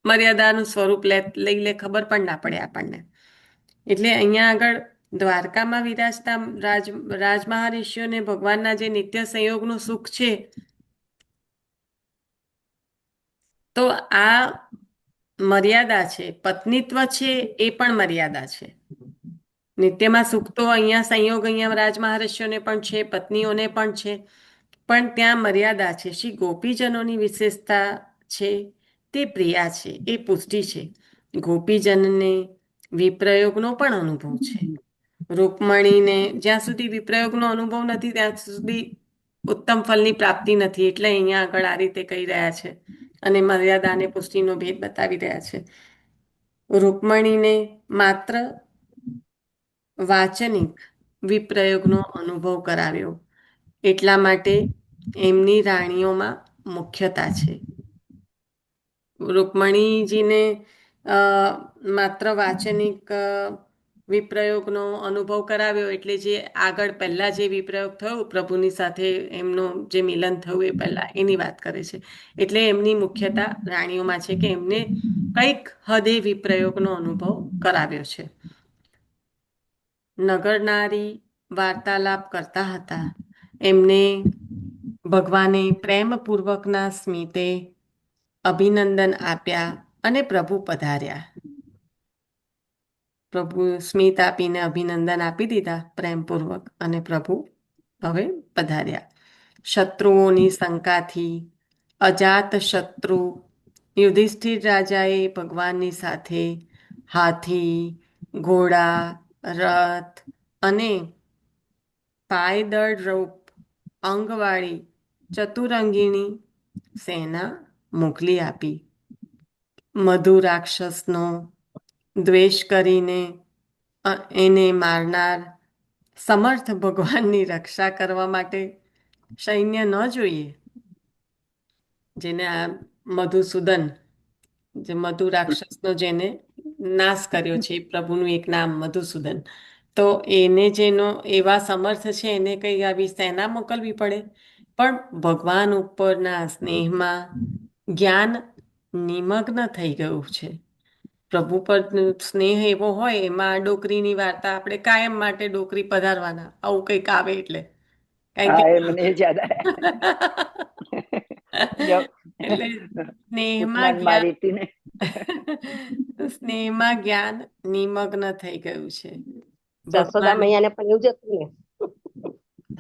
Speaker 1: મર્યાદાનું સ્વરૂપ લઈ લે, ખબર પણ ના પડે આપણને. એટલે અહીંયા આગળ દ્વારકામાં વિરાજતા રાજમહારિષિઓને ભગવાનના જે નિત્ય સંયોગનું સુખ છે, તો આ મર્યાદા છે. પત્નીત્વ છે એ પણ મર્યાદા છે. નિત્યમાં સુખ તો અહીંયા રાજમહારિષિઓને પણ છે, પત્નીઓને પણ છે, પણ ત્યાં મર્યાદા છે. શ્રી ગોપીજનોની વિશેષતા છે, તે પ્રિયા છે, એ પુષ્ટિ છે. ગોપીજનને વિપ્રયોગનો પણ અનુભવ છે. રૂકમણીને જ્યાં સુધી વિપ્રયોગનો અનુભવ નથી ત્યાં સુધી ઉત્તમ ફલની પ્રાપ્તિ નથી. એટલે અહીંયા આગળ આ રીતે કહી રહ્યા છે અને મર્યાદા અને પુષ્ટિનો ભેદ બતાવી રહ્યા છે. રૂકમણીને માત્ર વાચનિક વિપ્રયોગનો અનુભવ કરાવ્યો, એટલા માટે એમની રાણીઓમાં મુખ્યતા છે. રૂકમણીજીને માત્ર વાચનિક વિપ્રયોગનો અનુભવ કરાવ્યો, એટલે જે આગળ પહેલાં જે વિપ્રયોગ થયો પ્રભુની સાથે એમનું જે મિલન થયું એ પહેલાં એની વાત કરે છે. એટલે એમની મુખ્યતા રાણીઓમાં છે કે એમને કંઈક હદે વિપ્રયોગનો અનુભવ કરાવ્યો છે. નગરનારી વાર્તાલાપ કરતા હતા. એમને ભગવાને પ્રેમપૂર્વકના સ્મિતે અભિનંદન આપ્યા અને પ્રભુ પધાર્યા. પ્રભુ સ્મિત આપીને અભિનંદન આપી દીધા પ્રેમપૂર્વક, અને પ્રભુ હવે પધાર્યા. શત્રુઓની શંકાથી અજાત શત્રુ યુધિષ્ઠિર રાજાએ ભગવાનની સાથે હાથી, ઘોડા, રથ અને પાયદળ રૂપ અંગવાળી ચતુરંગીણી સેના મોકલી આપી. મધુ રાક્ષસનો દ્વેષ કરીને એને મારનાર સમર્થ ભગવાનની રક્ષા કરવા માટે સૈન્ય ન જોઈએ, જેને આ મધુસૂદન, જે મધુ રાક્ષસનો જેને નાશ કર્યો છે, એ પ્રભુનું એક નામ મધુસૂદન. તો એને જેનો એવા સમર્થ છે, એને કઈ આવી સેના મોકલવી પડે? પણ ભગવાન ઉપરના સ્નેહમાં જ્ઞાન નિમગ્ન થઈ ગયું છે. પ્રભુ પર સ્નેહ એવો હોય, એમાં ડોકરીની વાર્તા આપણે કાયમ માટે ડોકરી પધારવાના, આવું કંઈક આવે એટલે. કારણ
Speaker 2: હા,
Speaker 1: કે
Speaker 2: એ મને યાદ
Speaker 1: એટલે સ્નેહમાં
Speaker 2: ઉપમાનમાં
Speaker 1: જ્ઞાન
Speaker 2: રીતિને
Speaker 1: સ્નેહમાં જ્ઞાન નિમગ્ન થઈ ગયું છે.
Speaker 6: જશોદા
Speaker 1: ભગવાને
Speaker 6: મૈયાને પણ એવું જ હતું ને.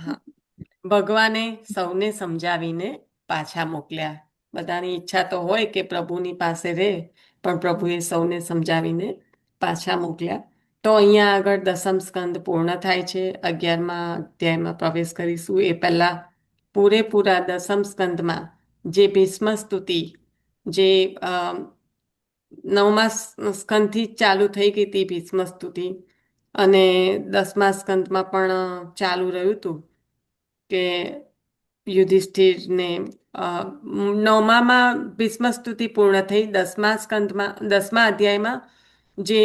Speaker 1: હા, ભગવાને સૌને સમજાવીને પાછા મોકલ્યા. બધાની ઈચ્છા તો હોય કે પ્રભુની પાસે રહે, પણ પ્રભુએ સૌને સમજાવીને પાછા મોકલ્યા. તો અહીંયા આગળ દસમ સ્કંદ પૂર્ણ થાય છે. 11મા અધ્યાયમાં પ્રવેશ કરીશું એ પહેલા પૂરેપૂરા દસમ સ્કંદમાં જે ભીષ્મ સ્તુતિ, જે 9મા સ્કંદથી જ ચાલુ થઈ ગઈ હતી ભીષ્મ સ્તુતિ, અને 10મા સ્કંદમાં પણ ચાલુ રહ્યું હતું કે યુધિષ્ઠિરને 9મામાં ભીષ્મ સ્તુતિ પૂર્ણ થઈ. 10મા સ્કંદમાં 10મા અધ્યાયમાં જે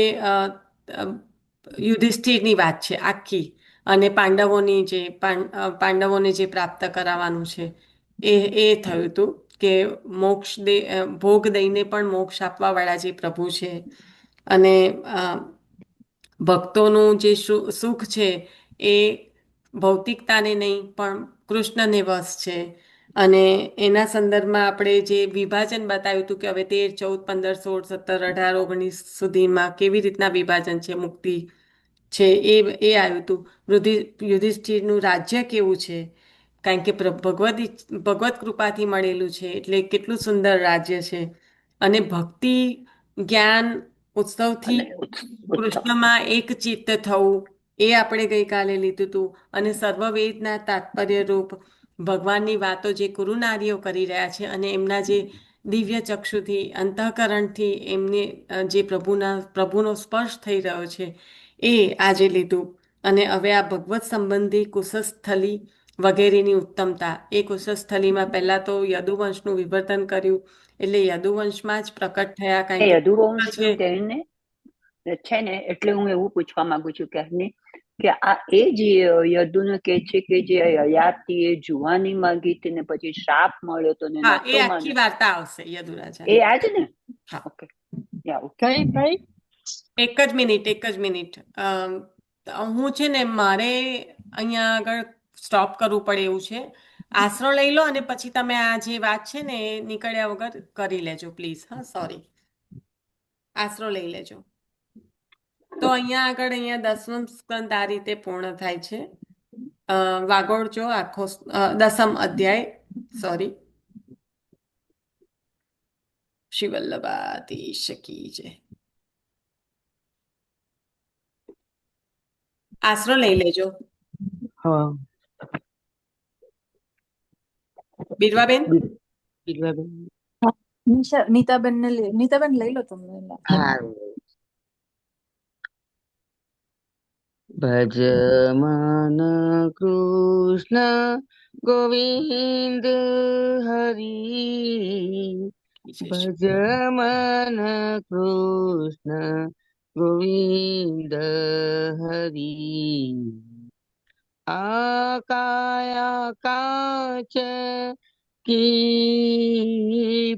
Speaker 1: યુધિષ્ઠિરની વાત છે આખી, અને પાંડવોને જે પ્રાપ્ત કરાવવાનું છે એ થયું હતું કે ભોગ દઈને પણ મોક્ષ આપવા વાળા જે પ્રભુ છે, અને ભક્તોનું જે સુખ છે એ ભૌતિકતાને નહીં પણ કૃષ્ણને વશ છે. અને એના સંદર્ભમાં આપણે જે વિભાજન બતાવ્યું હતું કે હવે 13, 14, 15, 16, 17, 18, 19 સુધીમાં કેવી રીતના વિભાજન છે, મુક્તિ છે, એ આવ્યું હતું. યુધિષ્ઠિરનું રાજ્ય કેવું છે, કારણ કે ભગવત કૃપાથી મળેલું છે, એટલે કેટલું સુંદર રાજ્ય છે. અને ભક્તિ, જ્ઞાન, ઉત્સવથી
Speaker 2: અને ઉત્સવ.
Speaker 1: કૃષ્ણમાં એક ચિત્ત થવું, એ આપણે ગઈકાલે લીધું હતું. અને સર્વવેદના તાત્પર્ય રૂપ ભગવાનની વાતો જે કુરુનારીઓ કરી રહ્યા છે, અને એમના જે દિવ્ય ચક્ષુથી, અંતઃકરણથી એમને જે પ્રભુનો સ્પર્શ થઈ રહ્યો છે, એ આજે લીધું. અને હવે આ ભગવત સંબંધી કુશસ્થલી વગેરેની ઉત્તમતા, એ કુશસ્થલીમાં પહેલા તો યદુવંશનું વિવર્તન કર્યું, એટલે યદુવંશમાં જ પ્રકટ થયા, કારણ કે
Speaker 2: યદુવંશનું
Speaker 1: છે.
Speaker 2: કહીને છે ને, એટલે હું એવું પૂછવા માંગુ છું કે આ એ જ યદુને કે છે કે જે યયાતિ એ જુવાની માંગી હતી ને પછી શ્રાપ મળ્યો તો ને
Speaker 1: હા, એ
Speaker 2: નતો
Speaker 1: આખી
Speaker 2: માન્યો,
Speaker 1: વાર્તા આવશે
Speaker 2: એ
Speaker 1: યદુરાજાની.
Speaker 2: આજ ને?
Speaker 1: હા,
Speaker 2: ઓકે, આવું.
Speaker 7: કઈ
Speaker 1: એક જ મિનિટ. હું છે ને, મારે અહીંયા આગળ સ્ટોપ કરવું પડે એવું છે. આશરો લઈ લો અને પછી તમે આ જે વાત છે ને એ નીકળ્યા વગર કરી લેજો પ્લીઝ. હા, સોરી, આશરો લઈ લેજો. તો અહીંયા 10મો સ્કંદ આ રીતે પૂર્ણ થાય છે. વાગોળજો આખો 10મ અધ્યાય. સોરી, શ્રી વલ્લભાધીશ કી જય. આશરો લઈ લેજો.
Speaker 8: હા,
Speaker 1: બિરવાબેન.
Speaker 8: બીરબાબેન.
Speaker 4: નીતાબેન લઈ લો તમે.
Speaker 8: હારું. ભજમન કૃષ્ણ ગોવિંદ હરી, ભજમન કૃષ્ણ ગોવિંદ હરી. આકાય આકાશ કી